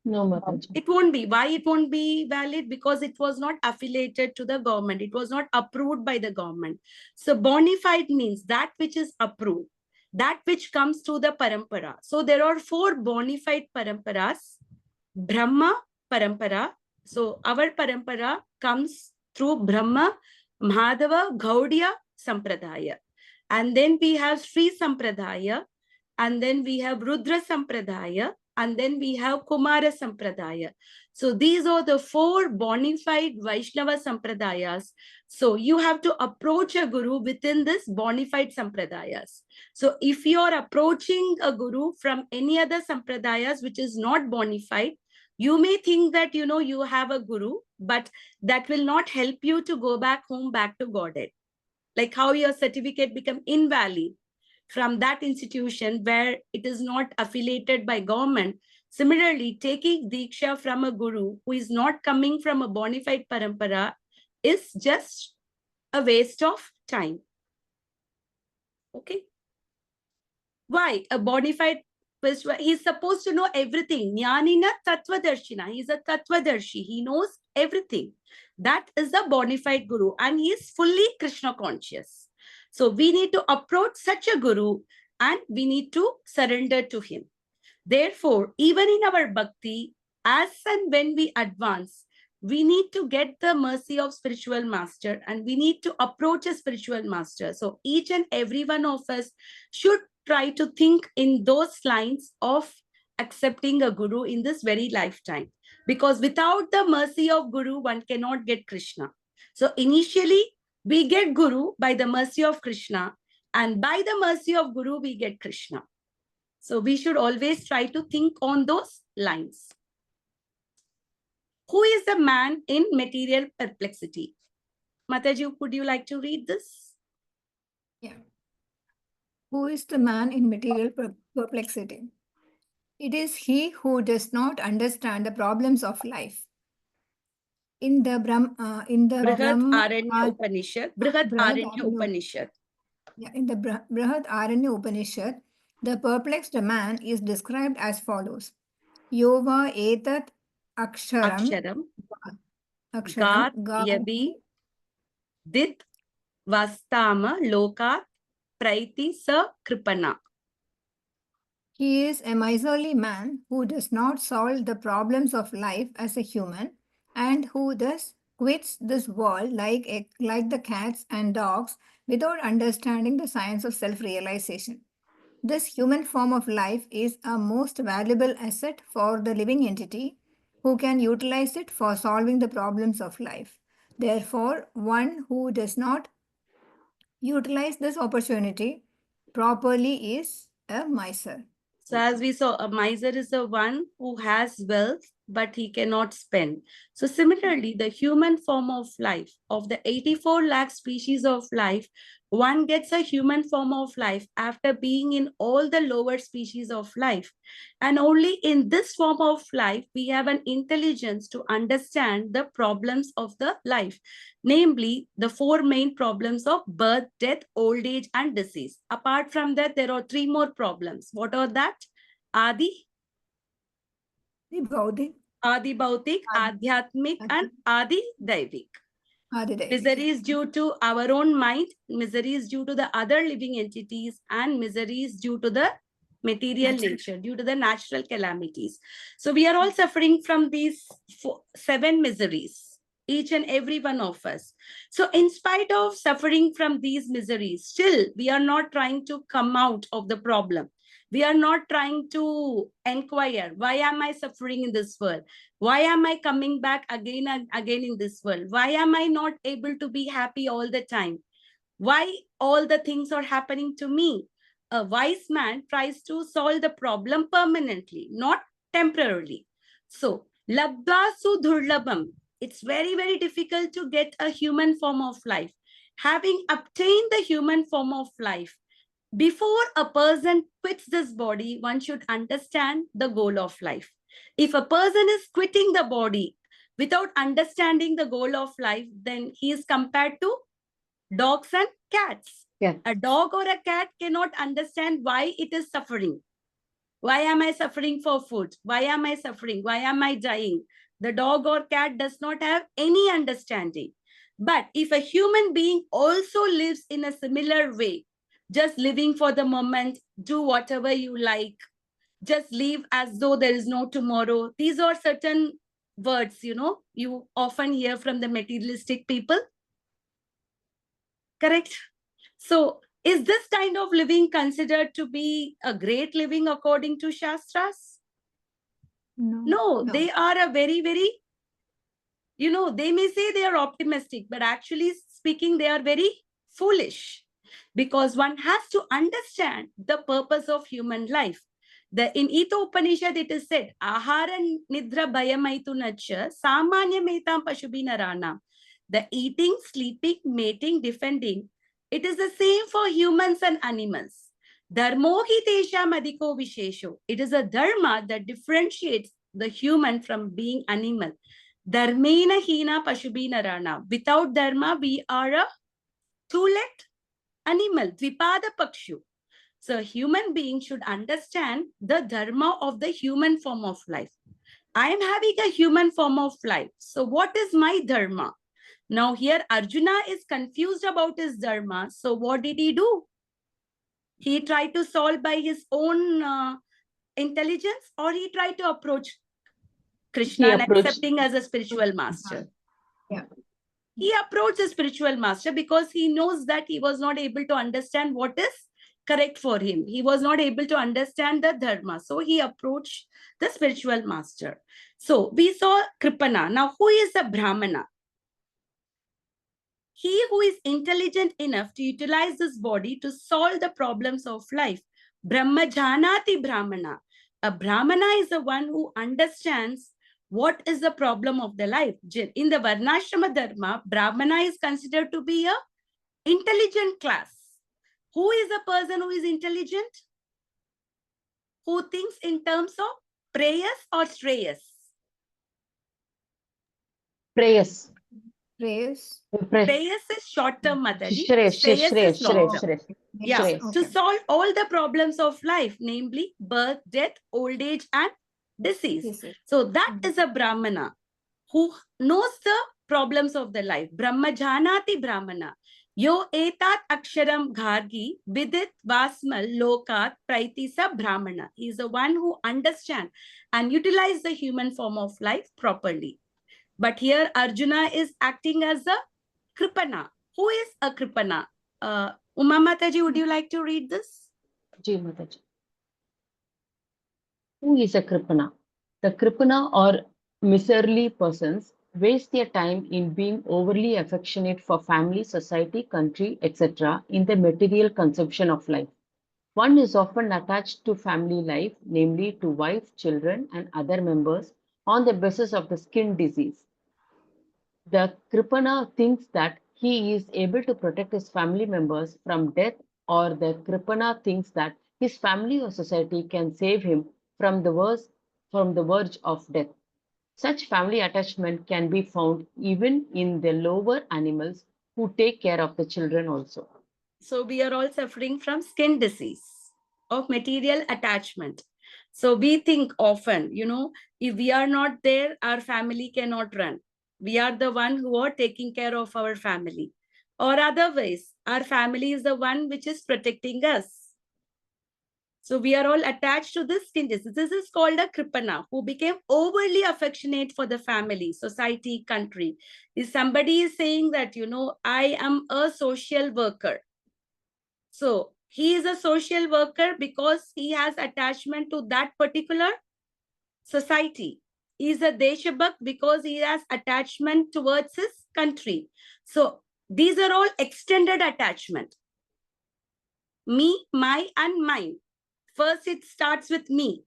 No, Mataji. It won't be. Why it won't be valid? Because it was not affiliated to the government. It was not approved by the government. So bona fide means that which is approved, that which comes through the parampara. So there are 4 bona fide paramparas. Brahma parampara. So our parampara comes through Brahma, Madhava, Gaudiya, Sampradaya. And then we have Sri Sampradaya. And then we have Rudra Sampradaya. And then we have Kumara Sampradaya. So these are the 4 bona fide Vaishnava Sampradayas. So you have to approach a guru within this bona fide Sampradayas. So if you are approaching a guru from any other Sampradayas which is not bona fide, you may think that you have a guru, but that will not help you to go back home, back to Godhead. Like how your certificate become invalid from that institution where it is not affiliated by government. Similarly, taking Diksha from a guru who is not coming from a bona fide parampara is just a waste of time. Okay. Why? A bona fide, he's supposed to know everything. Jnanina Tattvadarshina. He's a Tattvadarshi. He knows everything. That is a bona fide guru, and he is fully Krishna conscious. So we need to approach such a guru and we need to surrender to him. Therefore, even in our bhakti, as and when we advance, we need to get the mercy of spiritual master and we need to approach a spiritual master. So each and every one of us should try to think in those lines of accepting a guru in this very lifetime. Because without the mercy of guru, one cannot get Krishna. So initially, we get guru by the mercy of Krishna, and by the mercy of guru, we get Krishna. So we should always try to think on those lines. Who is the man in material perplexity? Mataji, would you like to read this? Yeah. Who is the man in material perplexity? It is he who does not understand the problems of life. In the Brihat Aranya Upanishad. Brihat Brihad Aranya Aranya- Upanishad. Yeah, in the Brihad Aranya Upanishad, the perplexed man is described as follows. Yova etat aksharam Aksharam. Aksharam. Yabi, Dit, Vastama, Loka, Praiti, Sa, Kripana. He is a miserly man who does not solve the problems of life as a human and who thus quits this world like the cats and dogs without understanding the science of self-realization. This human form of life is a most valuable asset for the living entity who can utilize it for solving the problems of life. Therefore, one who does not utilize this opportunity properly is a miser. So as we saw, a miser is the one who has wealth, but he cannot spend. So similarly, the human form of life, of the 84 lakh species of life, one gets a human form of life after being in all the lower species of life. And only in this form of life, we have an intelligence to understand the problems of the life, namely the four main problems of birth, death, old age, and disease. Apart from that, there are three more problems. What are that? Adi, The Baudik, Adi Bhautik, Adhyatmik, and Adi Daivik. Misery is due to our own mind, misery is due to the other living entities, and misery is due to the material nature, due to the natural calamities. So we are all suffering from these seven miseries, each and every one of us. So in spite of suffering from these miseries, still we are not trying to come out of the problem. We are not trying to inquire, why am I suffering in this world? Why am I coming back again and again in this world? Why am I not able to be happy all the time? Why all the things are happening to me? A wise man tries to solve the problem permanently, not temporarily. So, labdha sudhurlabham. It's very, very difficult to get a human form of life. Having obtained the human form of life, before a person quits this body, one should understand the goal of life. If a person is quitting the body without understanding the goal of life, then he is compared to dogs and cats. Yeah. A dog or a cat cannot understand why it is suffering. Why am I suffering for food? Why am I suffering? Why am I dying? The dog or cat does not have any understanding. But if a human being also lives in a similar way, just living for the moment, do whatever you like, just live as though there is no tomorrow. These are certain words, you often hear from the materialistic people. Correct? So, is this kind of living considered to be a great living according to Shastras? No, they are a very, very, they may say they are optimistic, but actually speaking, they are very foolish, because one has to understand the purpose of human life. In Ita Upanishad, it is said, Ahara Nidra Bhayamaitu Nacha, Samanya Metam Pashubina Rana. The eating, sleeping, mating, defending, it is the same for humans and animals. Dharmo hi tesham adhiko vishesho. It is a dharma that differentiates the human from being animal. Dharmena hina pashubina rana. Without dharma, we are a two-legged animal, dvipada pakshu. So a human being should understand the dharma of the human form of life. I am having a human form of life. So what is my dharma? Now here Arjuna is confused about his dharma. So what did he do? He tried to solve by his own intelligence, or he tried to approach Krishna and accepting as a spiritual master. Yeah. He approached the spiritual master because he knows that he was not able to understand what is correct for him. He was not able to understand the dharma. So he approached the spiritual master. So we saw Kripana. Now who is a Brahmana? He who is intelligent enough to utilize this body to solve the problems of life. Brahma Janati Brahmana. A Brahmana is the one who understands what is the problem of the life. In the Varnashrama Dharma, Brahmana is considered to be a intelligent class. Who is the person who is intelligent? Who thinks in terms of prayers or shreyas? Prayers. Prayers. Prayers is short-term, Mataji. Shreyas, Shreyas is long-term. Shreyas. Yeah, Shreyas. to solve all the problems of life, namely birth, death, old age, and disease. So that is a Brahmana who knows the problems of the life. Brahma janati brahmana. Yo etat aksharam ghargi vidit vasmal lokat praitisa brahmana. He is the one who understands and utilize the human form of life properly. But here Arjuna is acting as a kripana. Who is a kripana? Uma Mataji, would you like to read this? Ji Mataji. Who is a Kripana? The Kripana or miserly persons waste their time in being overly affectionate for family, society, country, etc. in the material consumption of life. One is often attached to family life, namely to wife, children, and other members, on the basis of the skin disease. The Kripana thinks that he is able to protect his family members from death, or the Kripana thinks that his family or society can save him from the verge of death. Such family attachment can be found even in the lower animals who take care of the children also. So we are all suffering from skin disease of material attachment. So we think often, if we are not there, our family cannot run. We are the one who are taking care of our family. Or otherwise, our family is the one which is protecting us. So we are all attached to this skin disease. This is called a kripana, who became overly affectionate for the family, society, country. If somebody is saying that, I am a social worker. So he is a social worker because he has attachment to that particular society. He is a Deshabhakt because he has attachment towards his country. So these are all extended attachment. Me, my, and mine. First, it starts with me.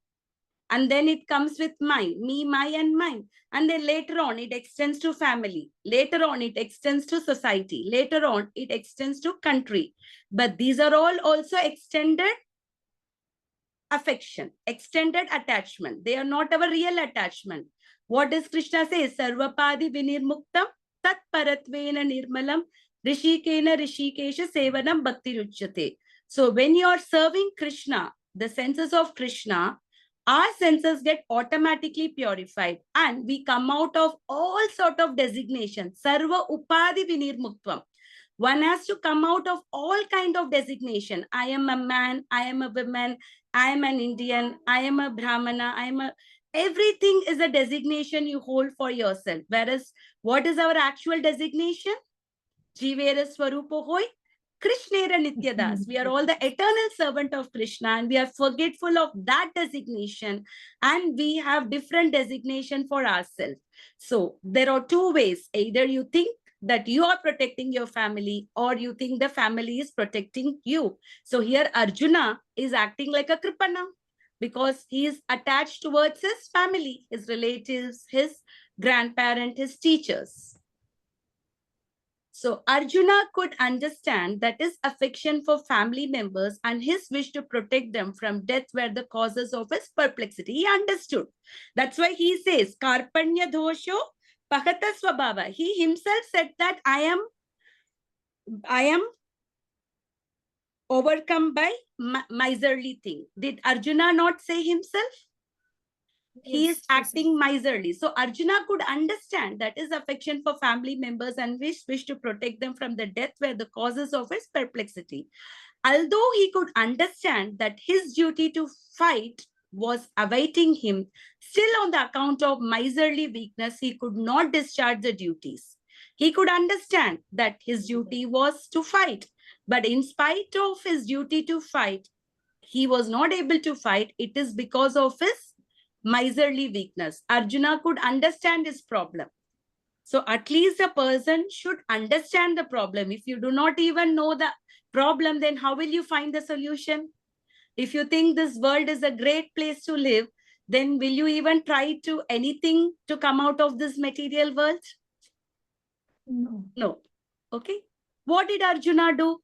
And then it comes with mine, me, my, and mine. And then later on, it extends to family. Later on, it extends to society. Later on, it extends to country. But these are all also extended affection, extended attachment. They are not our real attachment. What does Krishna say? Sarvapadi vinirmuktam tat paratvena nirmalam rishikena rishikesha sevanam bhakti ruchyate. So when you are serving Krishna, the senses of Krishna, our senses get automatically purified and we come out of all sort of designations. Sarva upadi vinirmuktvam. One has to come out of all kind of designation. I am a man, I am a woman, I am an Indian, I am a Brahmana, everything is a designation you hold for yourself. Whereas what is our actual designation? Jivera Swarupo Hoy, Krishnera Nityadas. We are all the eternal servant of Krishna and we are forgetful of that designation and we have different designation for ourselves. So there are two ways. Either you think that you are protecting your family or you think the family is protecting you. So here Arjuna is acting like a Kripana because he is attached towards his family, his relatives, his grandparent, his teachers. So Arjuna could understand that his affection for family members and his wish to protect them from death were the causes of his perplexity. He understood. That's why he says, Karpanya dosho pahata swabhava. He himself said that I am overcome by miserly thing. Did Arjuna not say himself? He is acting miserly. So Arjuna could understand that his affection for family members and wish to protect them from the death were the causes of his perplexity. Although he could understand that his duty to fight was awaiting him, still on the account of miserly weakness, he could not discharge the duties. He could understand that his duty was to fight, but in spite of his duty to fight, he was not able to fight. It is because of his miserly weakness. Arjuna could understand his problem. So at least a person should understand the problem. If you do not even know the problem, then how will you find the solution? If you think this world is a great place to live, then will you even try to anything to come out of this material world? No. Okay. What did Arjuna do?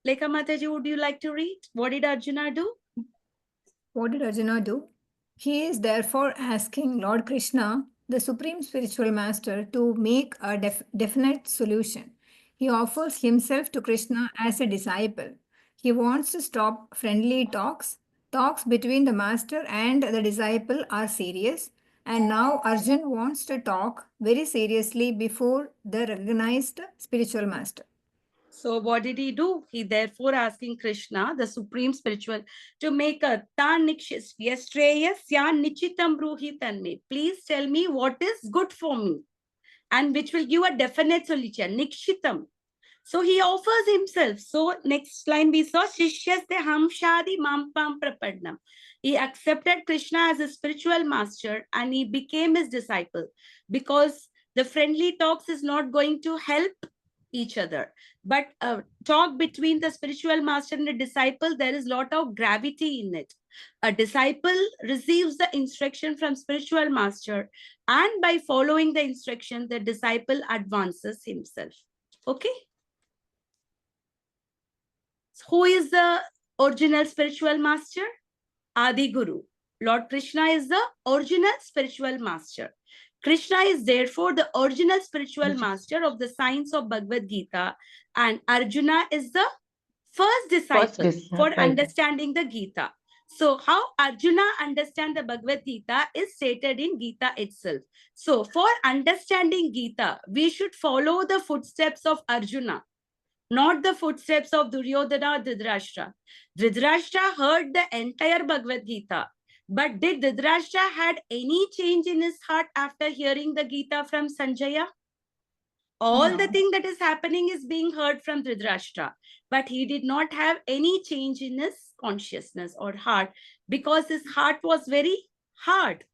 Lekha Mataji, would you like to read? What did Arjuna do? What did Arjuna do? He is therefore asking Lord Krishna, the Supreme Spiritual Master, to make a definite solution. He offers himself to Krishna as a disciple. He wants to stop friendly talks. Talks between the master and the disciple are serious, And now Arjun wants to talk very seriously before the recognized spiritual master. So what did he do? He therefore asking Krishna, the supreme spiritual, to make a tan nichitam bruhi tanme. Please tell me what is good for me and which will give a definite solution. Nikshitam. So he offers himself. So next line we saw Shishyasde hamshadi mampam prapadnam. He accepted Krishna as a spiritual master and he became his disciple, because the friendly talks is not going to help each other, but talk between the spiritual master and the disciple, there is lot of gravity in it. A disciple receives the instruction from spiritual master, and by following the instruction the disciple advances himself. Okay, who is the original spiritual master? Adi Guru. Lord Krishna is the original spiritual master. Krishna is therefore the original spiritual master of the science of Bhagavad Gita, and Arjuna is the first disciple for understanding the Gita. So how Arjuna understand the Bhagavad Gita is stated in Gita itself. So for understanding Gita, we should follow the footsteps of Arjuna, not the footsteps of Duryodhana or Dhritarashtra. Dhritarashtra heard the entire Bhagavad Gita. But did Dhritarashtra had any change in his heart after hearing the Gita from Sanjaya? All the thing that is happening is being heard from Dhritarashtra. But he did not have any change in his consciousness or heart, because his heart was very hard.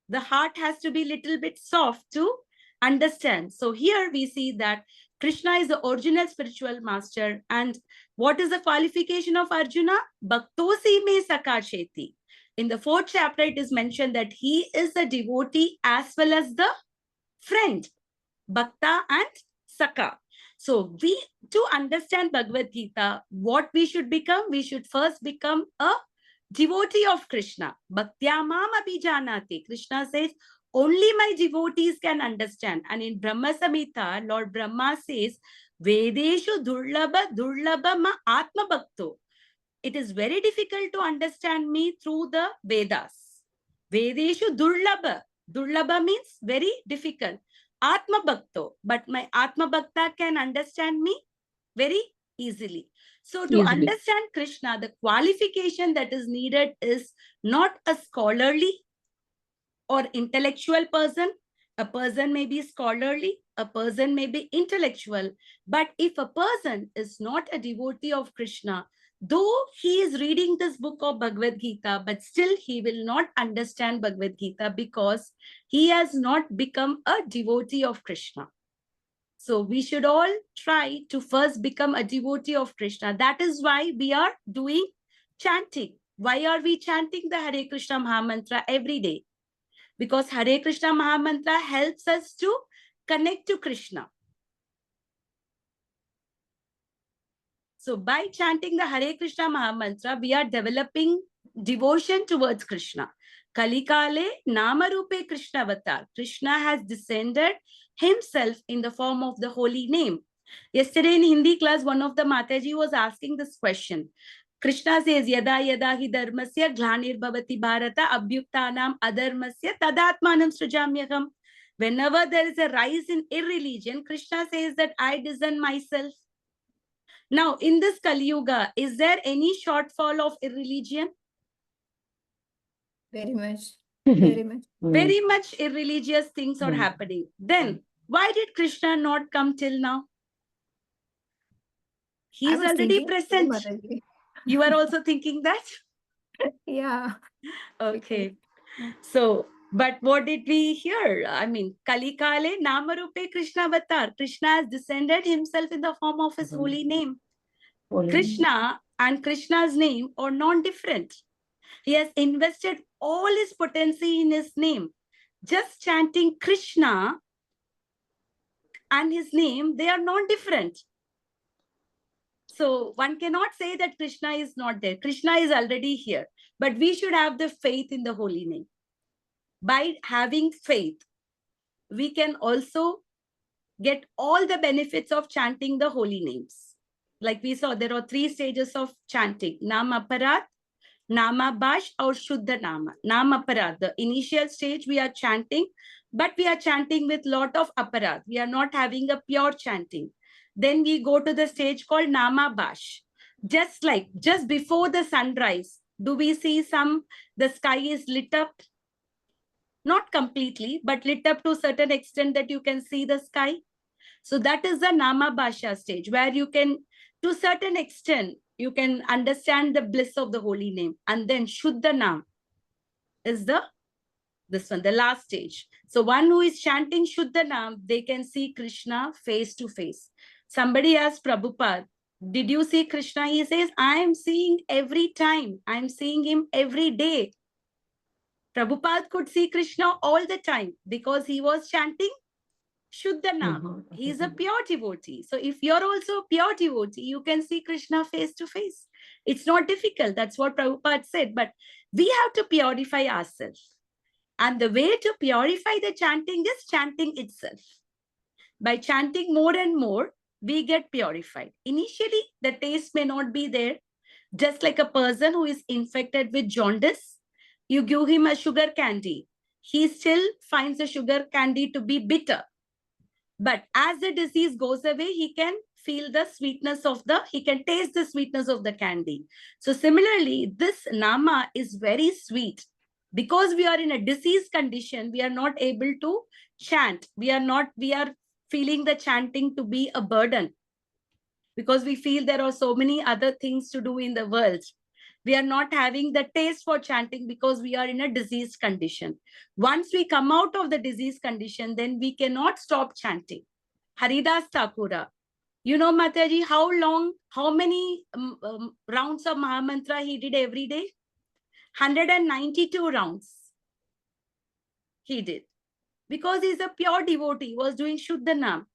The heart has to be little bit soft to understand. So here we see that Krishna is the original spiritual master. And what is the qualification of Arjuna? Bhaktosi me sakacheti. In the 4th chapter, it is mentioned that he is a devotee as well as the friend. Bhakta and Saka. So to understand Bhagavad Gita, what we should become? We should first become a devotee of Krishna. Bhaktya mam abhijanati. Krishna says, only my devotees can understand. And in Brahma Samhita, Lord Brahma says, Vedeshu durlabha ma atma bhakto. It is very difficult to understand me through the Vedas. Vedeshu durlabha. Durlabha means very difficult. Atma bhakto. But my Atma bhakta can understand me very easily. So to understand Krishna, the qualification that is needed is not a scholarly or intellectual person. A person may be scholarly, a person may be intellectual. But if a person is not a devotee of Krishna, though he is reading this book of Bhagavad Gita, but still he will not understand Bhagavad Gita because he has not become a devotee of Krishna. So we should all try to first become a devotee of Krishna. That is why we are doing chanting. Why are we chanting the Hare Krishna Mahamantra every day? Because Hare Krishna Mahamantra helps us to connect to Krishna. So by chanting the Hare Krishna Mahamantra, we are developing devotion towards Krishna. Kalikale Namarupe Krishna Avatar. Krishna has descended himself in the form of the holy name. Yesterday in Hindi class, one of the Mataji was asking this question. Krishna says, Yada yada hi dharmasya glanir bhavati bharata abhyuktanam adharmasya tadatmanam srijamyaham. Whenever there is a rise in irreligion, Krishna says that I discern myself. Now, in this Kali Yuga, is there any shortfall of irreligion? Very much. Very much. Very much irreligious things are happening. Then, why did Krishna not come till now? He is already present. You are also thinking that? Yeah. Okay. So, but what did we hear? I mean, Kali Kale Namarupe Krishna Avatar. Krishna has descended himself in the form of his holy name. Krishna and Krishna's name are non-different. He has invested all his potency in his name. Just chanting Krishna and his name, they are non-different. So one cannot say that Krishna is not there. Krishna is already here. But we should have the faith in the holy name. By having faith, we can also get all the benefits of chanting the holy names. Like we saw, there are 3 stages of chanting. Nam Aparat, Nama Bash or Shuddha Nama. Nama Aparad. The initial stage we are chanting, but we are chanting with lot of aparad. We are not having a pure chanting. Then we go to the stage called Nama Bash. Just before the sunrise, do we see the sky is lit up? Not completely, but lit up to a certain extent that you can see the sky. So that is the Nama Bhasha stage where you can, to a certain extent, you can understand the bliss of the holy name. And then Shuddha Nam is this one, the last stage. So one who is chanting Shuddha Nam, they can see Krishna face to face. Somebody asked Prabhupada, did you see Krishna? He says, I am seeing every time. I am seeing him every day. Prabhupada could see Krishna all the time because he was chanting Shuddha Nam. He is a pure devotee. So if you're also a pure devotee, you can see Krishna face to face. It's not difficult. That's what Prabhupada said. But we have to purify ourselves. And the way to purify the chanting is chanting itself. By chanting more and more, we get purified. Initially, the taste may not be there. Just like a person who is infected with jaundice, you give him a sugar candy. He still finds the sugar candy to be bitter. But as the disease goes away, he can feel the sweetness he can taste the sweetness of the candy. So similarly, this Nama is very sweet. Because we are in a disease condition, we are not able to chant. We are feeling the chanting to be a burden. Because we feel there are so many other things to do in the world. We are not having the taste for chanting because we are in a diseased condition. Once we come out of the disease condition, then we cannot stop chanting. Haridas Thakura, you know, Mataji, how many rounds of Mahamantra he did every day? 192 rounds he did. Because he's a pure devotee, he was doing Shuddha Nam.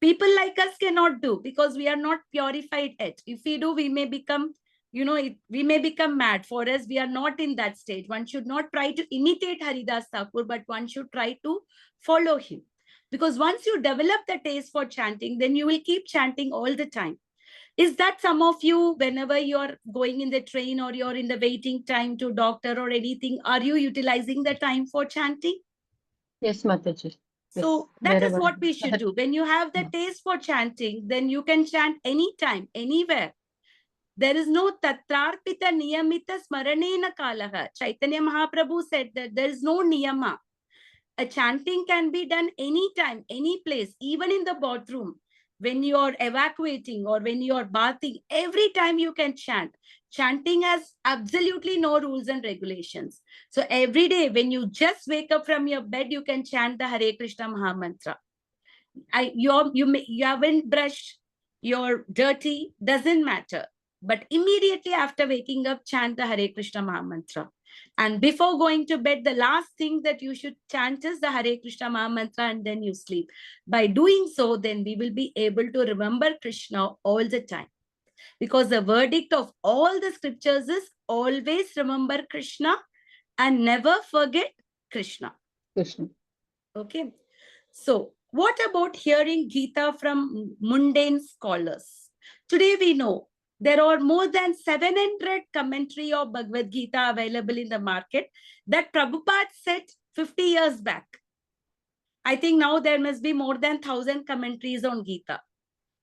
People like us cannot do because we are not purified yet. If we do, we may become, we may become mad. For us, we are not in that stage. One should not try to imitate Haridas Thakur, but one should try to follow him. Because once you develop the taste for chanting, then you will keep chanting all the time. Is that some of you, whenever you're going in the train or you're in the waiting time to doctor or anything, are you utilizing the time for chanting? Yes, Mataji. So that is what we should do. When you have the taste for chanting, then you can chant anytime, anywhere. There is no tatrarpita niyamita smaranena kalaha. Chaitanya Mahaprabhu said that there is no niyama. A chanting can be done anytime, any place, even in the bathroom. When you are evacuating or when you are bathing, every time you can chant. Chanting has absolutely no rules and regulations. So every day when you just wake up from your bed, you can chant the Hare Krishna Mahamantra. You haven't brushed, you're dirty, doesn't matter. But immediately after waking up, chant the Hare Krishna Mahamantra. And before going to bed, the last thing that you should chant is the Hare Krishna Mahamantra, and then you sleep. By doing so, then we will be able to remember Krishna all the time. Because the verdict of all the scriptures is always remember Krishna and never forget Krishna. Krishna. Okay. So what about hearing Gita from mundane scholars? Today we know there are more than 700 commentary of Bhagavad Gita available in the market that Prabhupada said 50 years back. I think now there must be more than 1,000 commentaries on Gita.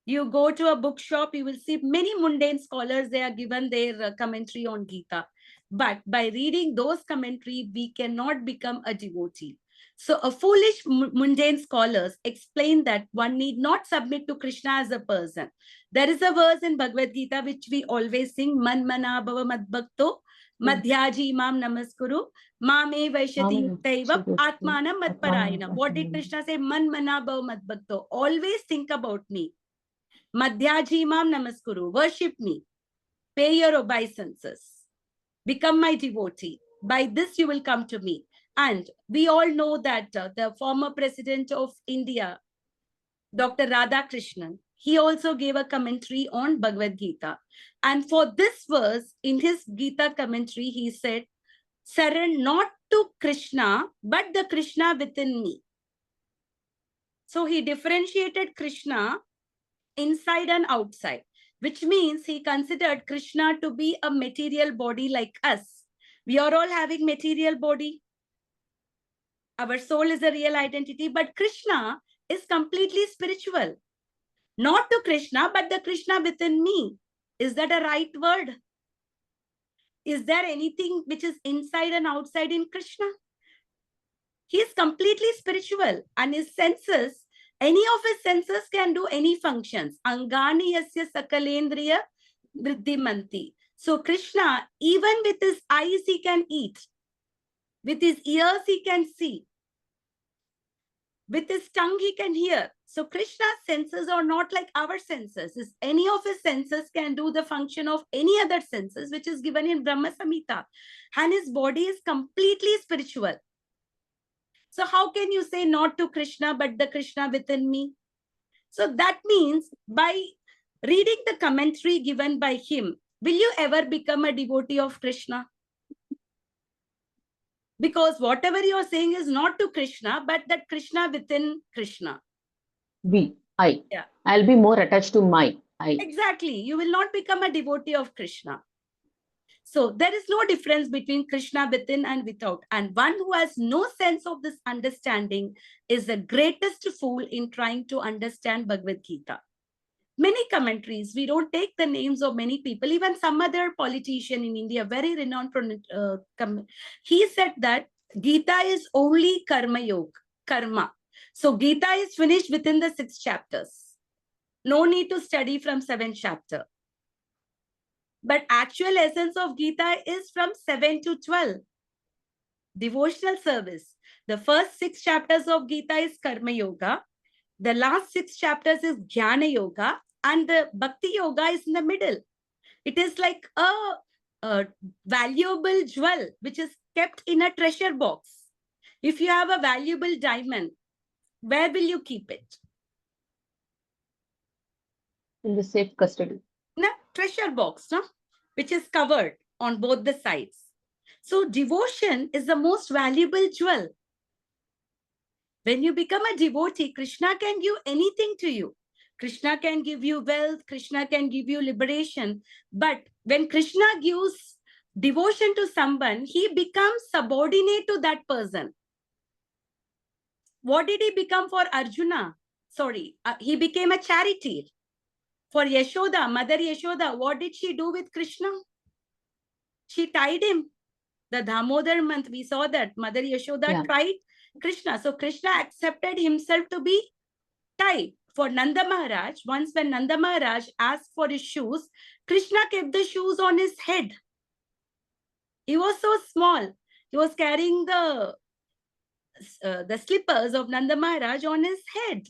You go to a bookshop, you will see many mundane scholars, they are given their commentary on Gita. But by reading those commentary, we cannot become a devotee. So a foolish mundane scholars explain that one need not submit to Krishna as a person. There is a verse in Bhagavad Gita which we always sing, Man mana bhava madbhakto, madhyaji imam namaskuru, mame vaishati yuktaiva, atmanam madparayana. What did Krishna say? Man mana bhava madbhakto. Always think about me. Madhyaji imam namaskuru. Worship me. Pay your obeisances. Become my devotee. By this you will come to me. And we all know that the former president of India, Dr. Radhakrishnan, he also gave a commentary on Bhagavad Gita. And for this verse, in his Gita commentary, he said, surrender not to Krishna, but the Krishna within me. So he differentiated Krishna inside and outside, which means he considered Krishna to be a material body like us. We are all having material body. Our soul is a real identity, but Krishna is completely spiritual. Not to Krishna, but the Krishna within me. Is that a right word? Is there anything which is inside and outside in Krishna? He is completely spiritual, and his senses, any of his senses can do any functions. Angani yasya sakalendriya vriddhimanti. So Krishna, even with his eyes, he can eat. With his ears, he can see. With his tongue, he can hear. So Krishna's senses are not like our senses. Any of his senses can do the function of any other senses, which is given in Brahma Samhita. And his body is completely spiritual. So how can you say not to Krishna, but the Krishna within me? So that means by reading the commentary given by him, will you ever become a devotee of Krishna? Because whatever you are saying is not to Krishna, but that Krishna within Krishna. I. Yeah. I'll be more attached to my I. Exactly. You will not become a devotee of Krishna. So there is no difference between Krishna within and without. And one who has no sense of this understanding is the greatest fool in trying to understand Bhagavad Gita. Many commentaries, we don't take the names of many people, even some other politician in India, very renowned, he said that Gita is only karma yoga, karma. So Gita is finished within the 6 chapters. No need to study from 7th chapter. But actual essence of Gita is from 7 to 12. Devotional service. The first 6 chapters of Gita is karma yoga. The last 6 chapters is Jnana Yoga, and the Bhakti Yoga is in the middle. It is like a valuable jewel which is kept in a treasure box. If you have a valuable diamond, where will you keep it? In the safe custody. In a treasure box, no? Which is covered on both the sides. So devotion is the most valuable jewel. When you become a devotee, Krishna can give anything to you. Krishna can give you wealth. Krishna can give you liberation. But when Krishna gives devotion to someone, he becomes subordinate to that person. What did he become for Arjuna? Sorry, he became a charioteer. For Yashoda, Mother Yashoda, what did she do with Krishna? She tied him. The Damodar month, we saw that Mother Yashoda tied Krishna. So Krishna accepted himself to be tied. For Nanda Maharaj, once when Nanda Maharaj asked for his shoes, Krishna kept the shoes on his head. He was so small. He was carrying the slippers of Nanda Maharaj on his head.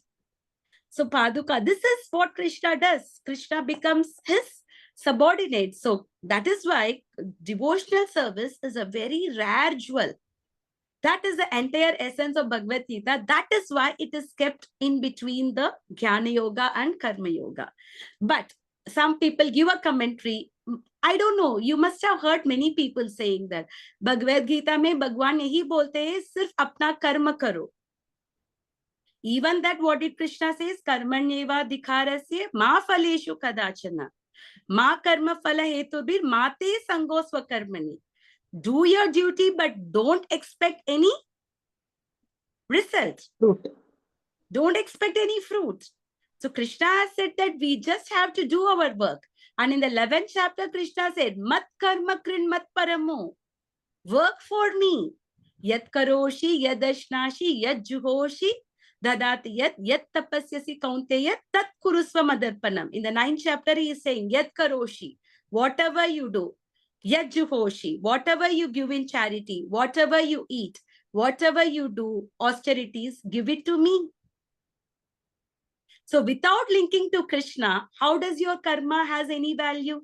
So Paduka, this is what Krishna does. Krishna becomes his subordinate. So that is why devotional service is a very rare jewel. That is the entire essence of Bhagavad Gita. That is why it is kept in between the Jnana Yoga and Karma Yoga. But some people give a commentary. I don't know. You must have heard many people saying that Bhagavad Gita mein Bhagwan yahi bolte hai, sirf apna karma karo. Even that, what did Krishna says? Karmanyeva dikharasya ma phaleshu kadachana. Ma karma phala hetubir mate sango swakarmani. Do your duty, but don't expect any result. Fruit. Don't expect any fruit. So Krishna has said that we just have to do our work. And in the 11th chapter, Krishna said, Mat karma krin mat paramo. Work for me. Yat karoshi, yad ashnashi, yad juhoshi, dadati yat tapasyasi kaunteya, tat kurusva madarpanam. In the 9th chapter, he is saying, Yat karoshi, whatever you do, yat juhoshi, whatever you give in charity, whatever you eat, whatever you do, austerities, give it to me. So without linking to Krishna, how does your karma has any value?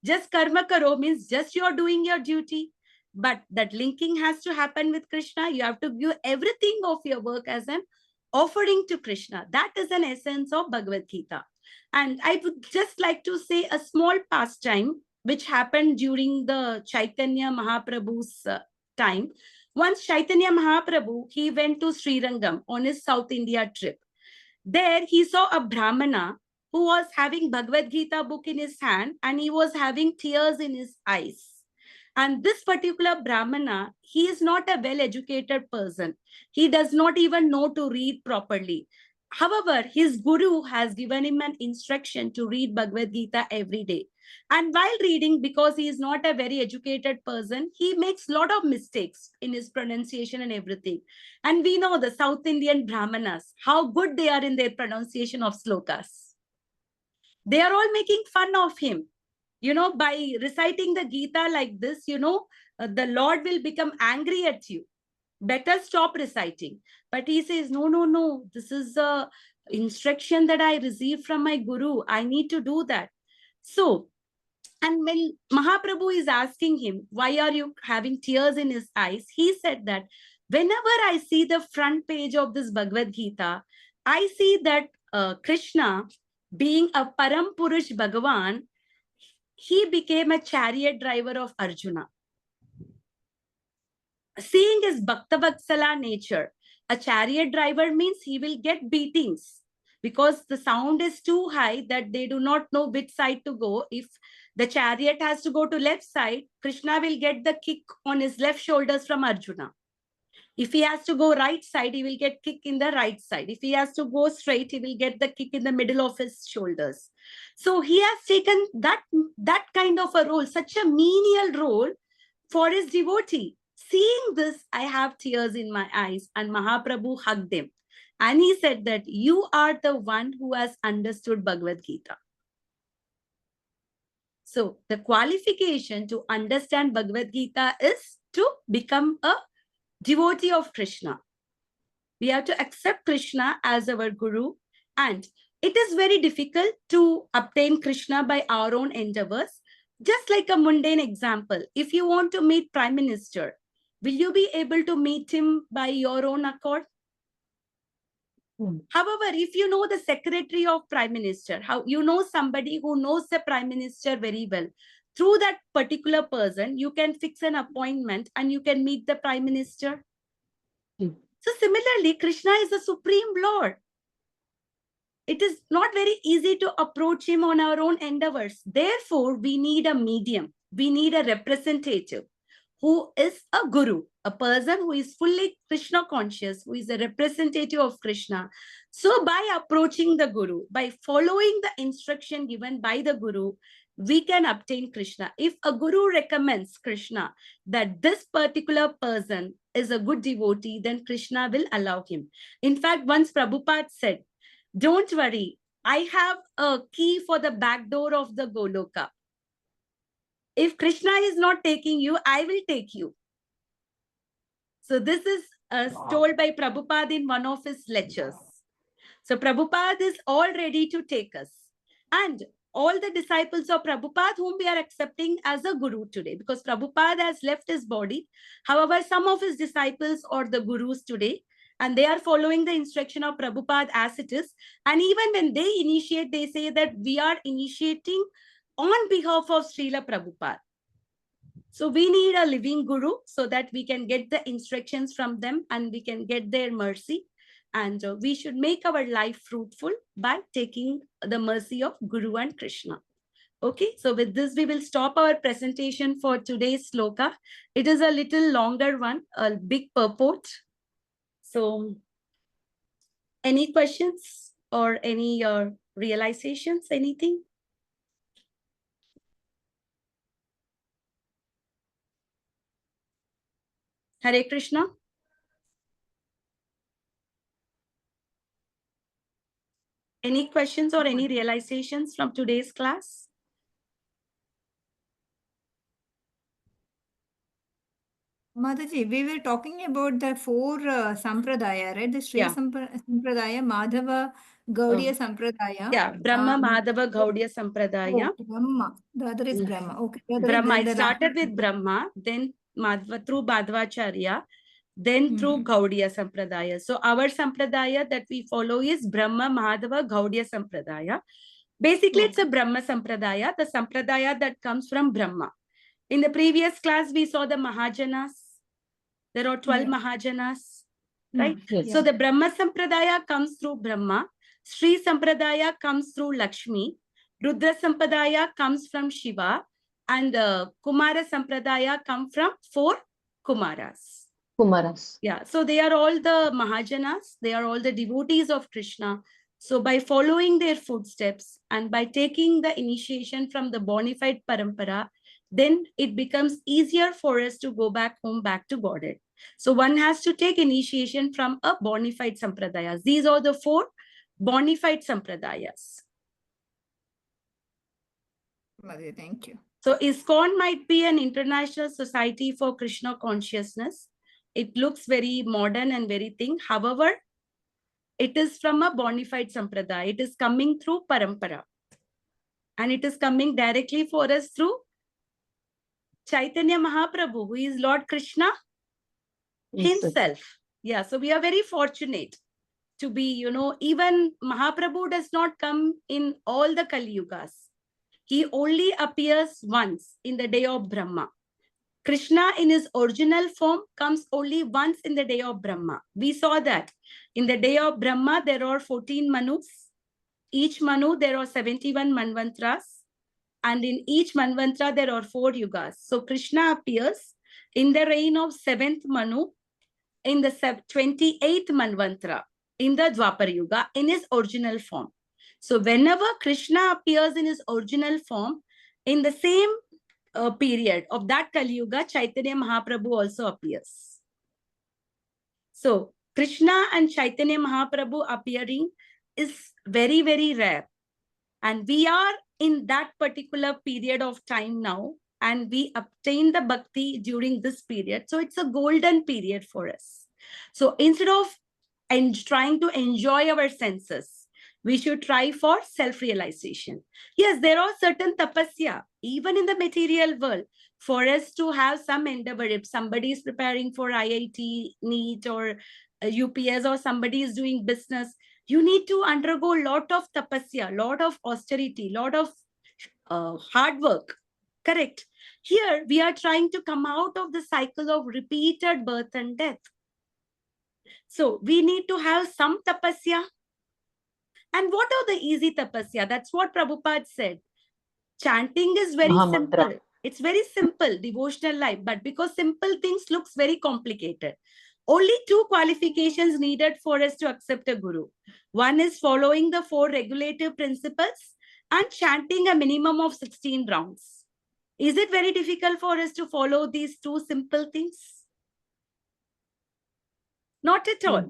Just karma karo means just you're doing your duty. But that linking has to happen with Krishna. You have to give everything of your work as an offering to Krishna. That is an essence of Bhagavad Gita. And I would just like to say a small pastime which happened during the Chaitanya Mahaprabhu's time. Once Chaitanya Mahaprabhu, he went to Srirangam on his South India trip. There he saw a Brahmana who was having Bhagavad Gita book in his hand and he was having tears in his eyes. And this particular Brahmana, he is not a well-educated person. He does not even know to read properly. However, his guru has given him an instruction to read Bhagavad Gita every day. And while reading, because he is not a very educated person, he makes a lot of mistakes in his pronunciation and everything. And we know the South Indian Brahmanas, how good they are in their pronunciation of slokas. They are all making fun of him. By reciting the Gita like this, the Lord will become angry at you. Better stop reciting. But he says, no, no, no. This is a instruction that I received from my guru. I need to do that. So, and when Mahaprabhu is asking him, why are you having tears in his eyes? He said that whenever I see the front page of this Bhagavad Gita, I see that Krishna, being a Param Purush Bhagavan, he became a chariot driver of Arjuna. Seeing his Bhaktavatsala nature, a chariot driver means he will get beatings because the sound is too high that they do not know which side to go. If the chariot has to go to left side, Krishna will get the kick on his left shoulders from Arjuna. If he has to go right side, he will get kick in the right side. If he has to go straight, he will get the kick in the middle of his shoulders. So he has taken that kind of a role, such a menial role for his devotee. Seeing this, I have tears in my eyes, and Mahaprabhu hugged him. And he said that you are the one who has understood Bhagavad Gita. So the qualification to understand Bhagavad Gita is to become a devotee of Krishna. We have to accept Krishna as our guru, and it is very difficult to obtain Krishna by our own endeavors. Just like a mundane example, if you want to meet Prime Minister, will you be able to meet him by your own accord? However, if you know the secretary of Prime Minister, how you know somebody who knows the Prime Minister very well, through that particular person, you can fix an appointment and you can meet the Prime Minister. So similarly, Krishna is the Supreme Lord. It is not very easy to approach him on our own endeavors. Therefore, we need a medium. We need a representative who is a guru, a person who is fully Krishna conscious, who is a representative of Krishna. So by approaching the guru, by following the instruction given by the guru, we can obtain Krishna. If a guru recommends Krishna that this particular person is a good devotee, then Krishna will allow him. In fact, once Prabhupada said, don't worry, I have a key for the back door of the Goloka. If Krishna is not taking you, I will take you. So this is told by Prabhupada in one of his lectures. So Prabhupada is all ready to take us. And all the disciples of Prabhupada whom we are accepting as a guru today, because Prabhupada has left his body. However, some of his disciples are the gurus today, and they are following the instruction of Prabhupada as it is. And even when they initiate, they say that we are initiating on behalf of Srila Prabhupada. So we need a living guru so that we can get the instructions from them and we can get their mercy. And we should make our life fruitful by taking the mercy of Guru and Krishna. Okay, so with this, we will stop our presentation for today's sloka. It is a little longer one, a big purport. So any questions or any realizations, anything? Hare Krishna. Any questions or any realizations from today's class? Mataji, we were talking about the four sampradaya, right? The Sri Sampradaya, Madhava, Gaudiya Sampradaya. Yeah, Brahma, Madhava, Gaudiya Sampradaya. Oh, Brahma. The other is Brahma. Okay. Brahma. It started with Brahma, then Madhva through Madhvacharya, then through Gaudiya Sampradaya. So our Sampradaya that we follow is Brahma, Madhava, Gaudiya Sampradaya. Basically, it's a Brahma Sampradaya, the Sampradaya that comes from Brahma. In the previous class, we saw the Mahajanas. There are 12 Mahajanas, right? Yes. So the Brahma Sampradaya comes through Brahma. Sri Sampradaya comes through Lakshmi. Rudra Sampradaya comes from Shiva. And Kumara Sampradaya come from 4 Kumaras. Kumaras. Yeah, so they are all the Mahajanas, they are all the devotees of Krishna. So by following their footsteps and by taking the initiation from the bona fide parampara, then it becomes easier for us to go back home, back to Godhead. So one has to take initiation from a bona fide sampradayas. These are the 4 bona fide sampradayas. Madhya, thank you. So ISKCON might be an international society for Krishna consciousness. It looks very modern and very thing. However, it is from a bona fide sampradaya. It is coming through parampara. And it is coming directly for us through Chaitanya Mahaprabhu, who is Lord Krishna himself. Yeah, so we are very fortunate to be, even Mahaprabhu does not come in all the Kali Yugas. He only appears once in the day of Brahma. Krishna in his original form comes only once in the day of Brahma. We saw that. In the day of Brahma, there are 14 Manus. Each Manu, there are 71 Manvantras. And in each Manvantra, there are 4 Yugas. So Krishna appears in the reign of 7th Manu, in the 28th Manvantra, in the Dwapar Yuga, in his original form. So whenever Krishna appears in his original form, in the same period of that Kali Yuga, Chaitanya Mahaprabhu also appears. So Krishna and Chaitanya Mahaprabhu appearing is very, very rare. And we are in that particular period of time now, and we obtain the bhakti during this period. So it's a golden period for us. So instead of trying to enjoy our senses, we should try for self-realization. Yes, there are certain tapasya, even in the material world, for us to have some endeavor. If somebody is preparing for IIT, NEET, or UPS, or somebody is doing business, you need to undergo a lot of tapasya, lot of austerity, lot of hard work. Correct. Here, we are trying to come out of the cycle of repeated birth and death. So we need to have some tapasya. And what are the easy tapasya? That's what Prabhupada said. Chanting is very simple. It's very simple, devotional life. But because simple things looks very complicated. Only 2 qualifications needed for us to accept a guru. One is following the 4 regulative principles and chanting a minimum of 16 rounds. Is it very difficult for us to follow these 2 simple things? Not at all.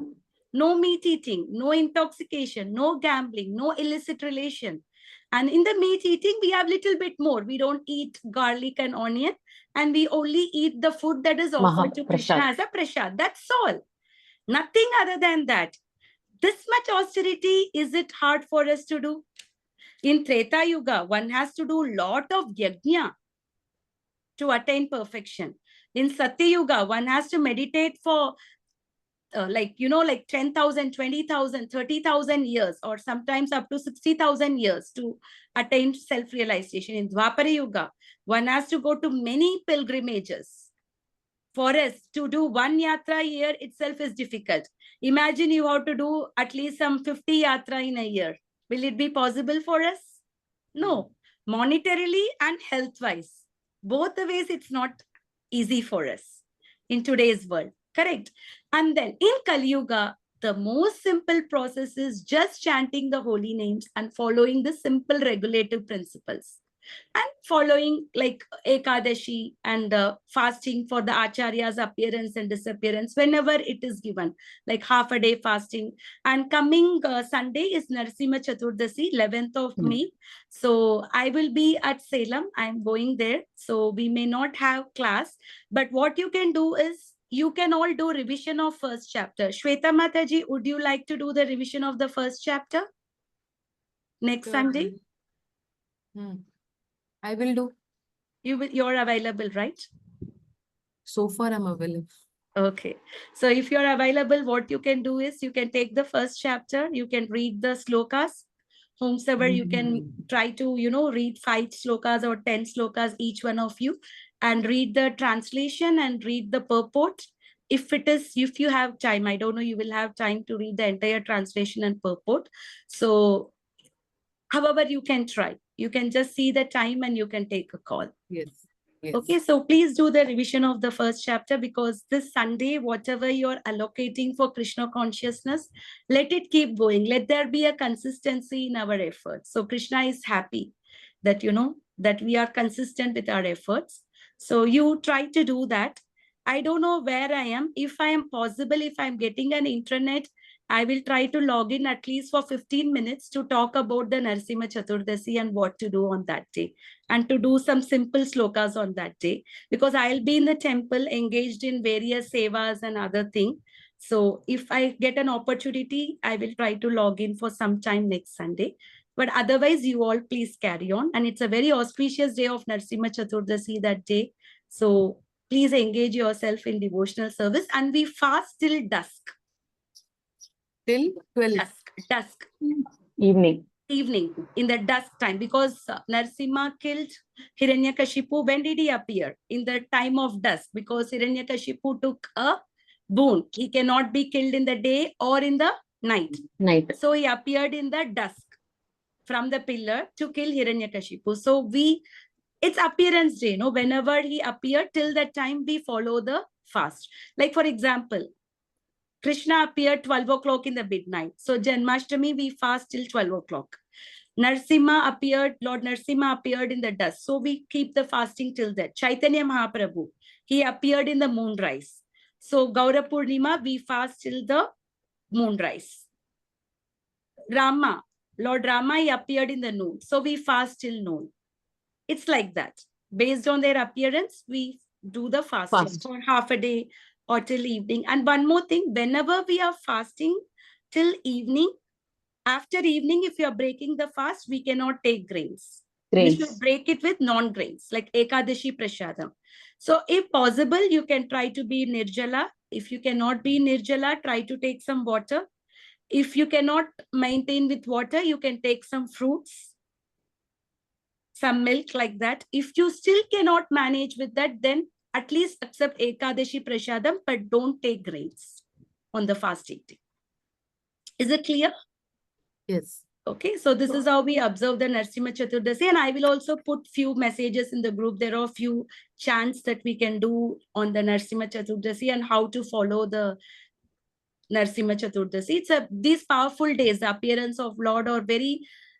No meat eating, no intoxication, no gambling, no illicit relation. And in the meat eating, we have little bit more. We don't eat garlic and onion, and we only eat the food that is offered to Krishna as a prasad. That's all. Nothing other than that. This much austerity, is it hard for us to do? In Treta Yuga, one has to do a lot of yajna to attain perfection. In Satya Yuga, one has to meditate for like 10,000, 20,000, 30,000 years, or sometimes up to 60,000 years to attain self-realization. In Dwapara Yuga, one has to go to many pilgrimages. For us to do 1 yatra a year itself is difficult. Imagine you have to do at least some 50 yatra in a year. Will it be possible for us? No. Monetarily and health-wise, both the ways it's not easy for us in today's world. Correct. And then in Kali Yuga, the most simple process is just chanting the holy names and following the simple regulative principles. And following like Ekadashi and fasting for the Acharya's appearance and disappearance whenever it is given, like half a day fasting. And coming Sunday is Narasimha Chaturdasi, 11th of May. So I will be at Salem. I'm going there. So we may not have class. But what you can do is, you can all do revision of first chapter. Shweta Mataji, would you like to do the revision of the first chapter next Sunday? I will do. You're available, right? So far, I'm available. Okay. So if you're available, what you can do is you can take the first chapter. You can read the slokas. Whomsoever you can try to, read 5 slokas or 10 slokas, each one of you, and read the translation and read the purport. If you have time, I don't know, you will have time to read the entire translation and purport. So however you can try. You can just see the time and you can take a call. Yes. Yes. Okay, so please do the revision of the first chapter, because this Sunday, whatever you're allocating for Krishna consciousness, let it keep going. Let there be a consistency in our efforts. So Krishna is happy that, that we are consistent with our efforts. So you try to do that. I don't know where I am. If I am possible, if I'm getting an intranet, I will try to log in at least for 15 minutes to talk about the Narsimha Chaturdasi and what to do on that day, and to do some simple slokas on that day, because I'll be in the temple engaged in various sevas and other things. So if I get an opportunity, I will try to log in for some time next Sunday. But otherwise, you all please carry on. And it's a very auspicious day of Narsimha Chaturdasi that day. So please engage yourself in devotional service. And we fast till dusk. Till 12. Dusk. Evening. Evening, in the dusk time, because Narsimha killed Hiranyakashipu. When did he appear? In the time of dusk, because Hiranyakashipu took a boon. He cannot be killed in the day or in the night. So he appeared in the dusk from the pillar to kill Hiranyakashipu. So it's appearance day, whenever he appeared, till that time we follow the fast. Like for example, Krishna appeared 12 o'clock in the midnight. So Janmashtami, we fast till 12 o'clock. Lord Narsimha appeared in the dusk. So we keep the fasting till that. Chaitanya Mahaprabhu, he appeared in the moonrise. So Gaura Purnima, we fast till the moonrise. Lord Rama, he appeared in the noon. So we fast till noon. It's like that. Based on their appearance, we do the fasting for half a day or till evening. And one more thing, whenever we are fasting till evening, after evening, if you are breaking the fast, we cannot take grains. We should break it with non-grains, like Ekadashi Prasadam. So if possible, you can try to be Nirjala. If you cannot be Nirjala, try to take some water. If you cannot maintain with water, you can take some fruits, some milk, like that. If you still cannot manage with that, then at least accept Ekadashi Prasadam, but don't take grains on the fasting day. Is it clear? Yes. Okay, so this is how we observe the Narsimha Chaturdasi, and I will also put few messages in the group. There are a few chants that we can do on the Narsimha Chaturdasi and how to follow the Narsimha Chaturdasi. These powerful days, the appearance of Lord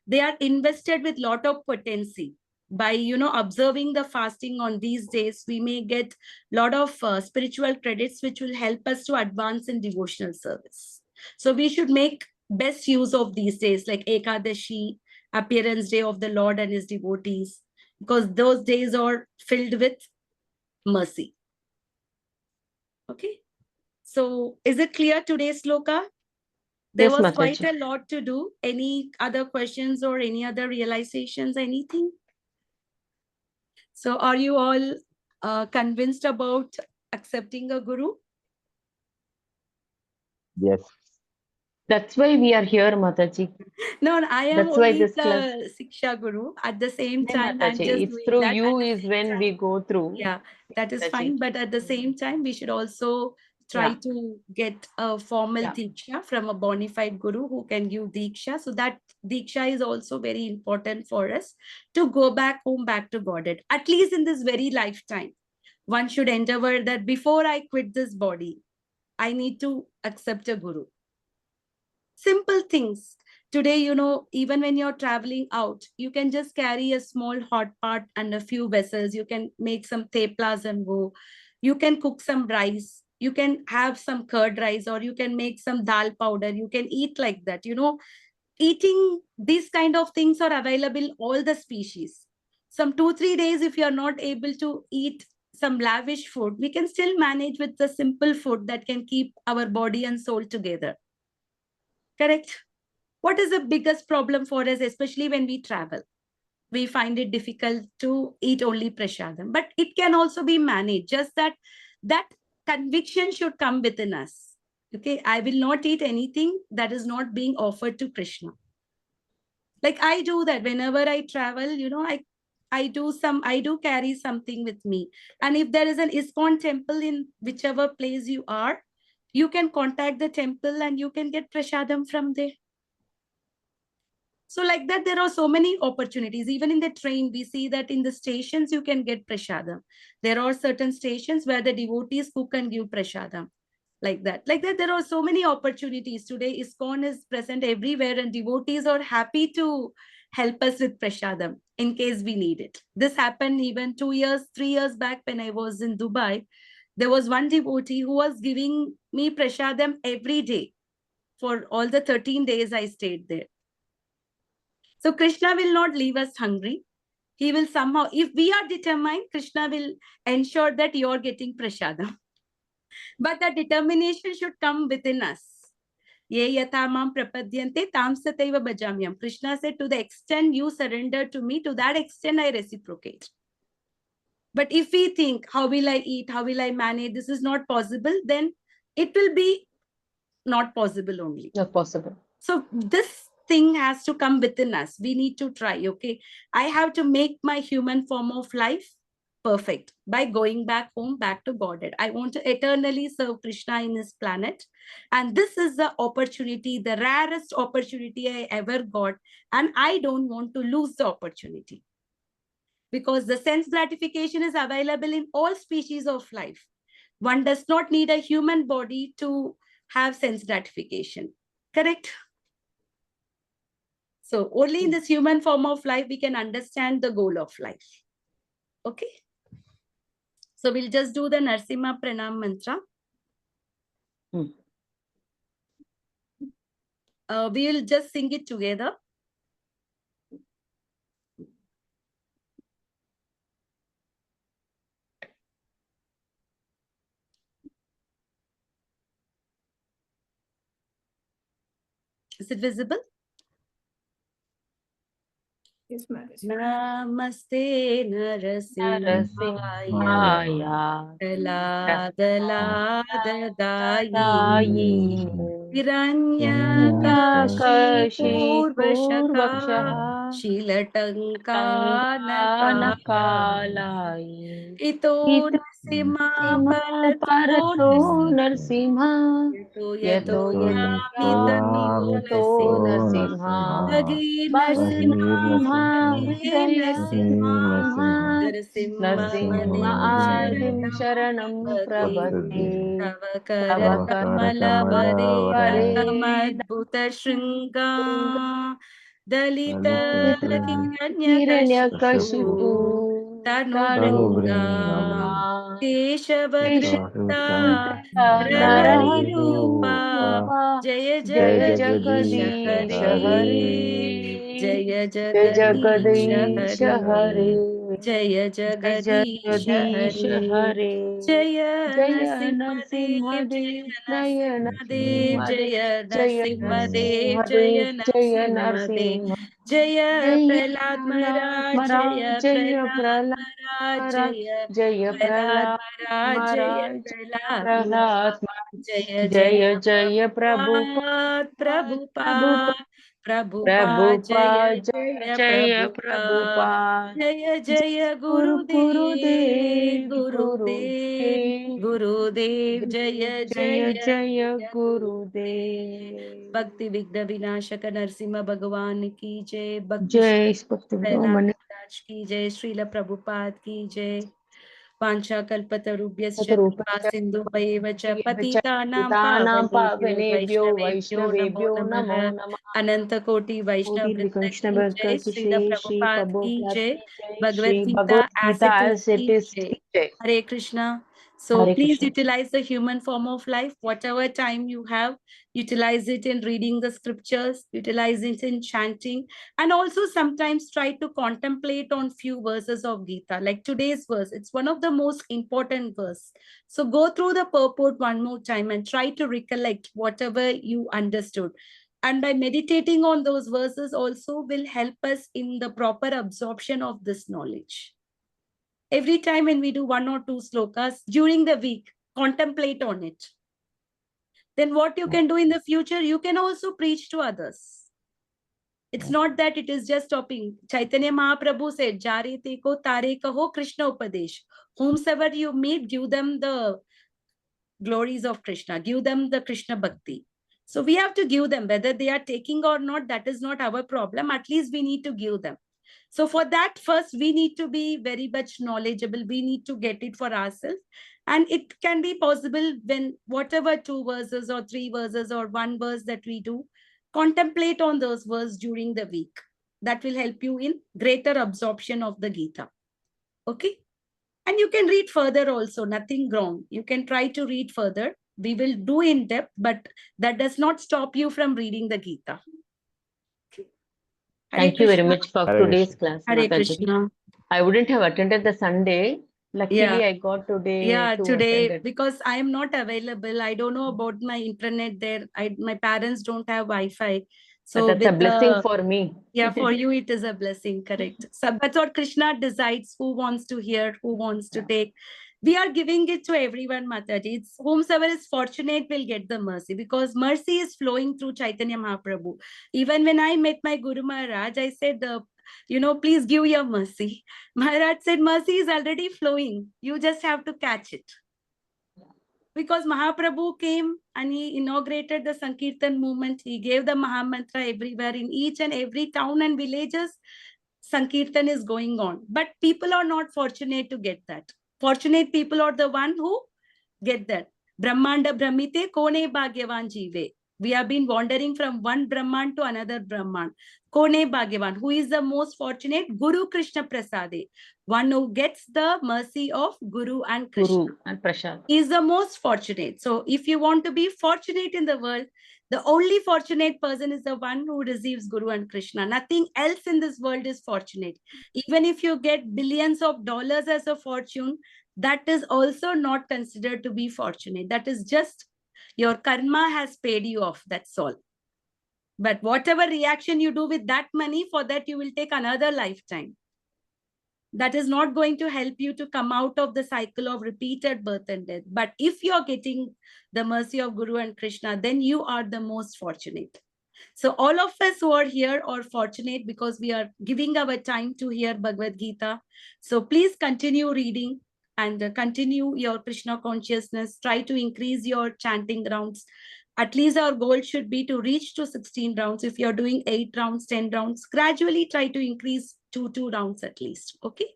they are invested with lot of potency. By, observing the fasting on these days, we may get lot of spiritual credits, which will help us to advance in devotional service. So we should make best use of these days, like Ekadashi, appearance day of the Lord and his devotees, because those days are filled with mercy. Okay. So is it clear today's sloka? There was quite a lot to do. Any other questions or any other realizations, anything? So are you all convinced about accepting a guru? Yes. That's why we are here, Mataji. No, I am That's why only this the class. Siksha Guru. At the same No, time, I'm Mataji, just it's doing through that. you At the is same when time, we go through. yeah, that is Mataji. fine. But at the same time, we should also try to get a formal Diksha from a bona fide Guru who can give Diksha. So that Diksha is also very important for us to go back home, back to Godhead. At least in this very lifetime, one should endeavor that before I quit this body, I need to accept a Guru. Simple things. Today, even when you're traveling out, you can just carry a small hot pot and a few vessels. You can make some theplas and go. You can cook some rice. You can have some curd rice, or you can make some dal powder. You can eat like that. Eating these kind of things are available, all the species. Some 2-3 days, if you're not able to eat some lavish food, we can still manage with the simple food that can keep our body and soul together. Correct? What is the biggest problem for us, especially when we travel? We find it difficult to eat only prasadam, but it can also be managed. Just that conviction should come within us. Okay, I will not eat anything that is not being offered to Krishna. Like I do that whenever I travel, I do carry something with me. And if there is an ISKCON temple in whichever place you are, you can contact the temple and you can get prasadam from there. So like that, there are so many opportunities. Even in the train, we see that in the stations, you can get prasadam. There are certain stations where the devotees cook and give prasadam. Like that. Like that, there are so many opportunities. Today, ISKCON is present everywhere and devotees are happy to help us with prasadam in case we need it. This happened even 2 years, 3 years back when I was in Dubai. There was one devotee who was giving me prasadam every day for all the 13 days I stayed there. So Krishna will not leave us hungry. He will somehow, if we are determined, Krishna will ensure that you are getting prasadam. But the determination should come within us. Ye yatha mam prapadyante tam sataiva bhajamyam. Krishna said, to the extent you surrender to me, to that extent I reciprocate. But if we think, how will I eat? How will I manage? This is not possible, then it will be not possible only. Not possible. So this thing has to come within us. We need to try, okay? I have to make my human form of life perfect by going back home, back to Godhead. I want to eternally serve Krishna in his planet. And this is the opportunity, the rarest opportunity I ever got. And I don't want to lose the opportunity. Because the sense gratification is available in all species of life. One does not need a human body to have sense gratification. Correct? So only in this human form of life, we can understand the goal of life. Okay. So we'll just do the Narsimha Pranam mantra. We'll just sing it together. Is it visible? Yes, ma'am. Namaste Narasimhaya Daladadayi Hiranyakashipu Purvashaka Shilatankanaka Ito Nasima Parato Narsimha Yato Yami Tato Narsimha Bhagi Narsimha Narsimha Narsimha Adim Sharanam Prabhati Tava Tava Karakamala Vareta Pare Madbhuta Shringa Dalita Hiranyakashipu Hiranyakashipu Tanu Tanubringa Keshava Dhrita Narahari Rupa Rupa Jaya Jaya Jagadisha Jagadisha Hare Hare Jaya Jaya Jagadisha Jagadisha Hare Hare Jaya Jaya Jagadisha Jagadisha Hare Hare Jaya Jaya Narasimhadev Narsimhadev Jaya Jaya Narasimhadev Narsimhadev Jaya Jaya Narasimhadev Narsimhadev Jaya Jaya Narasimhadev Narsimha Jaya Jaya Prahlad Prahlad Maharaj Maharaj Jaya Jaya Prahlad Prahlad Maharaj Maharaj Jaya Jaya Prahlad Prahlad Maharaj Jaya Maharaj Prahlad Prahlad Maharaj Jaya Jaya Jaya Jaya Prabhupada Prabhupada Prabhupada Prabhupada Jaya Prabhupada Jaya Jaya Jaya Prabhupada Prabhupada Jaya Jaya Guru Gurudev Gurudev Gurudev Gurudev Gurudev Jaya Jaya Jaya Jaya Jaya Gurudev Bhakti Vigna Vinashaka Narsimha Bhagavan ki jai Bhakti Jai Bhakti Prahlad Brahmani Maharaj की जय श्रील प्रभुपाद की जय वाञ्छा कल्पतरुभ्यश्च कृपा Satarupascha सिन्धुभैव च Devacha पतितानां Pitanam पावनेभ्यो Pavanebhyo वैष्णवेभ्यो नमो Vaishnavebhyo नमः Namo Namah अनंतकोटि Koti वैष्णव वृंद की Vaishnava जय श्रील Shri प्रभुपाद की Prabhupada जय Ki Jai Bhagavad Shri Gita Bhagavad as Gita it is as it की is जय Ki Jai Hare Krishna. So Hare please Krishna. utilize the human form of life, whatever time you have, utilize it in reading the scriptures, utilize it in chanting, and also sometimes try to contemplate on few verses of Gita, like today's verse. It's one of the most important verse. So go through the purport one more time and try to recollect whatever you understood. And by meditating on those verses also will help us in the proper absorption of this knowledge. Every time when we do one or two slokas during the week, contemplate on it. Then what you can do in the future, you can also preach to others. It's not that it is just stopping. Chaitanya Mahaprabhu said, Jare teko tare kaho Krishna upadesh. Whomsoever you meet, give them the glories of Krishna. Give them the Krishna bhakti. So we have to give them, whether they are taking or not, that is not our problem. At least we need to give them. So for that, first, we need to be very much knowledgeable. We need to get it for ourselves. And it can be possible when whatever 2 verses or 3 verses or 1 verse that we do, contemplate on those verses during the week. That will help you in greater absorption of the Gita. Okay? And you can read further also, nothing wrong. You can try to read further. We will do in depth, but that does not stop you from reading the Gita. Okay. Hare Thank you very Krishna. much for Hare today's Krishna. class, Hare Mataji. Krishna. I wouldn't have attended the Sunday. Luckily, Yeah. I got today Yeah, to today, attend it. because I am not available. I don't know about my internet there. My parents don't have Wi-Fi. But So that's a with blessing for me. yeah, for you, it is a blessing, correct. So that's what Krishna decides, who wants to hear, who wants to take. We are giving it to everyone, Mataji. It's whomsoever is fortunate will get the mercy, because mercy is flowing through Chaitanya Mahaprabhu. Even when I met my Guru Maharaj, I said, please give your mercy. Maharaj said, mercy is already flowing. You just have to catch it. Because Mahaprabhu came and he inaugurated the Sankirtan movement. He gave the Mahamantra everywhere. In each and every town and villages, Sankirtan is going on. But people are not fortunate to get that. Fortunate people are the one who get that. Brahmanda Brahmite Kone Bhagyavan Jive. We have been wandering from one Brahman to another Brahman. Kone Bhagyavan. Who is the most fortunate? Guru Krishna Prasade. One who gets the mercy of Guru and Krishna. Guru and Prashad. Is the most fortunate. So if you want to be fortunate in the world, the only fortunate person is the one who receives Guru and Krishna. Nothing else in this world is fortunate. Even if you get billions of dollars as a fortune, that is also not considered to be fortunate. That is just your karma has paid you off. That's all. But whatever reaction you do with that money, for that you will take another lifetime. That is not going to help you to come out of the cycle of repeated birth and death. But if you're getting the mercy of Guru and Krishna, then you are the most fortunate. So all of us who are here are fortunate because we are giving our time to hear Bhagavad Gita. So please continue reading and continue your Krishna consciousness. Try to increase your chanting rounds. At least our goal should be to reach to 16 rounds. If you're doing 8 rounds, 10 rounds, gradually try to increase to 2 rounds at least. Okay.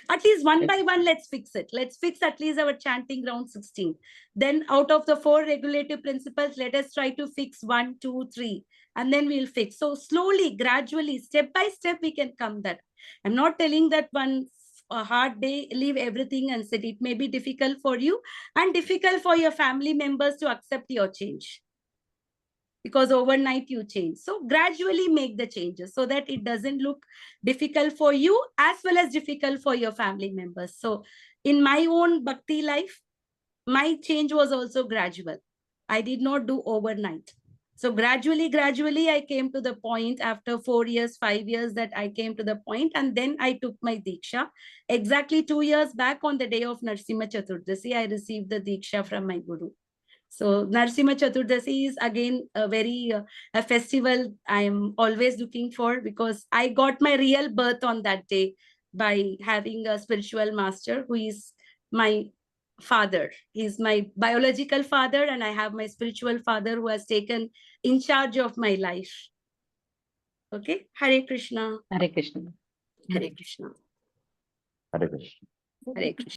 At least one by one, let's fix it. Let's fix at least our chanting round 16. Then out of the 4 regulative principles, let us try to fix 1, 2, 3, and then we'll fix. So slowly, gradually, step by step, we can come that. I'm not telling that one a hard day, leave everything and sit. It may be difficult for you and difficult for your family members to accept your change, because overnight you change. So gradually make the changes so that it doesn't look difficult for you as well as difficult for your family members. So in my own bhakti life, my change was also gradual. I did not do overnight. So gradually, I came to the point after 4 years, 5 years that I came to the point, and then I took my Diksha. Exactly 2 years back on the day of Narsimha Chaturdasi, I received the Diksha from my Guru. So Narsimha Chaturdasi is again a festival I am always looking for, because I got my real birth on that day by having a spiritual master who is my father. He's my biological father, and I have my spiritual father who has taken in charge of my life. Okay. Hare Krishna. Hare Krishna. Hare Krishna. Hare Krishna. Hare Krishna.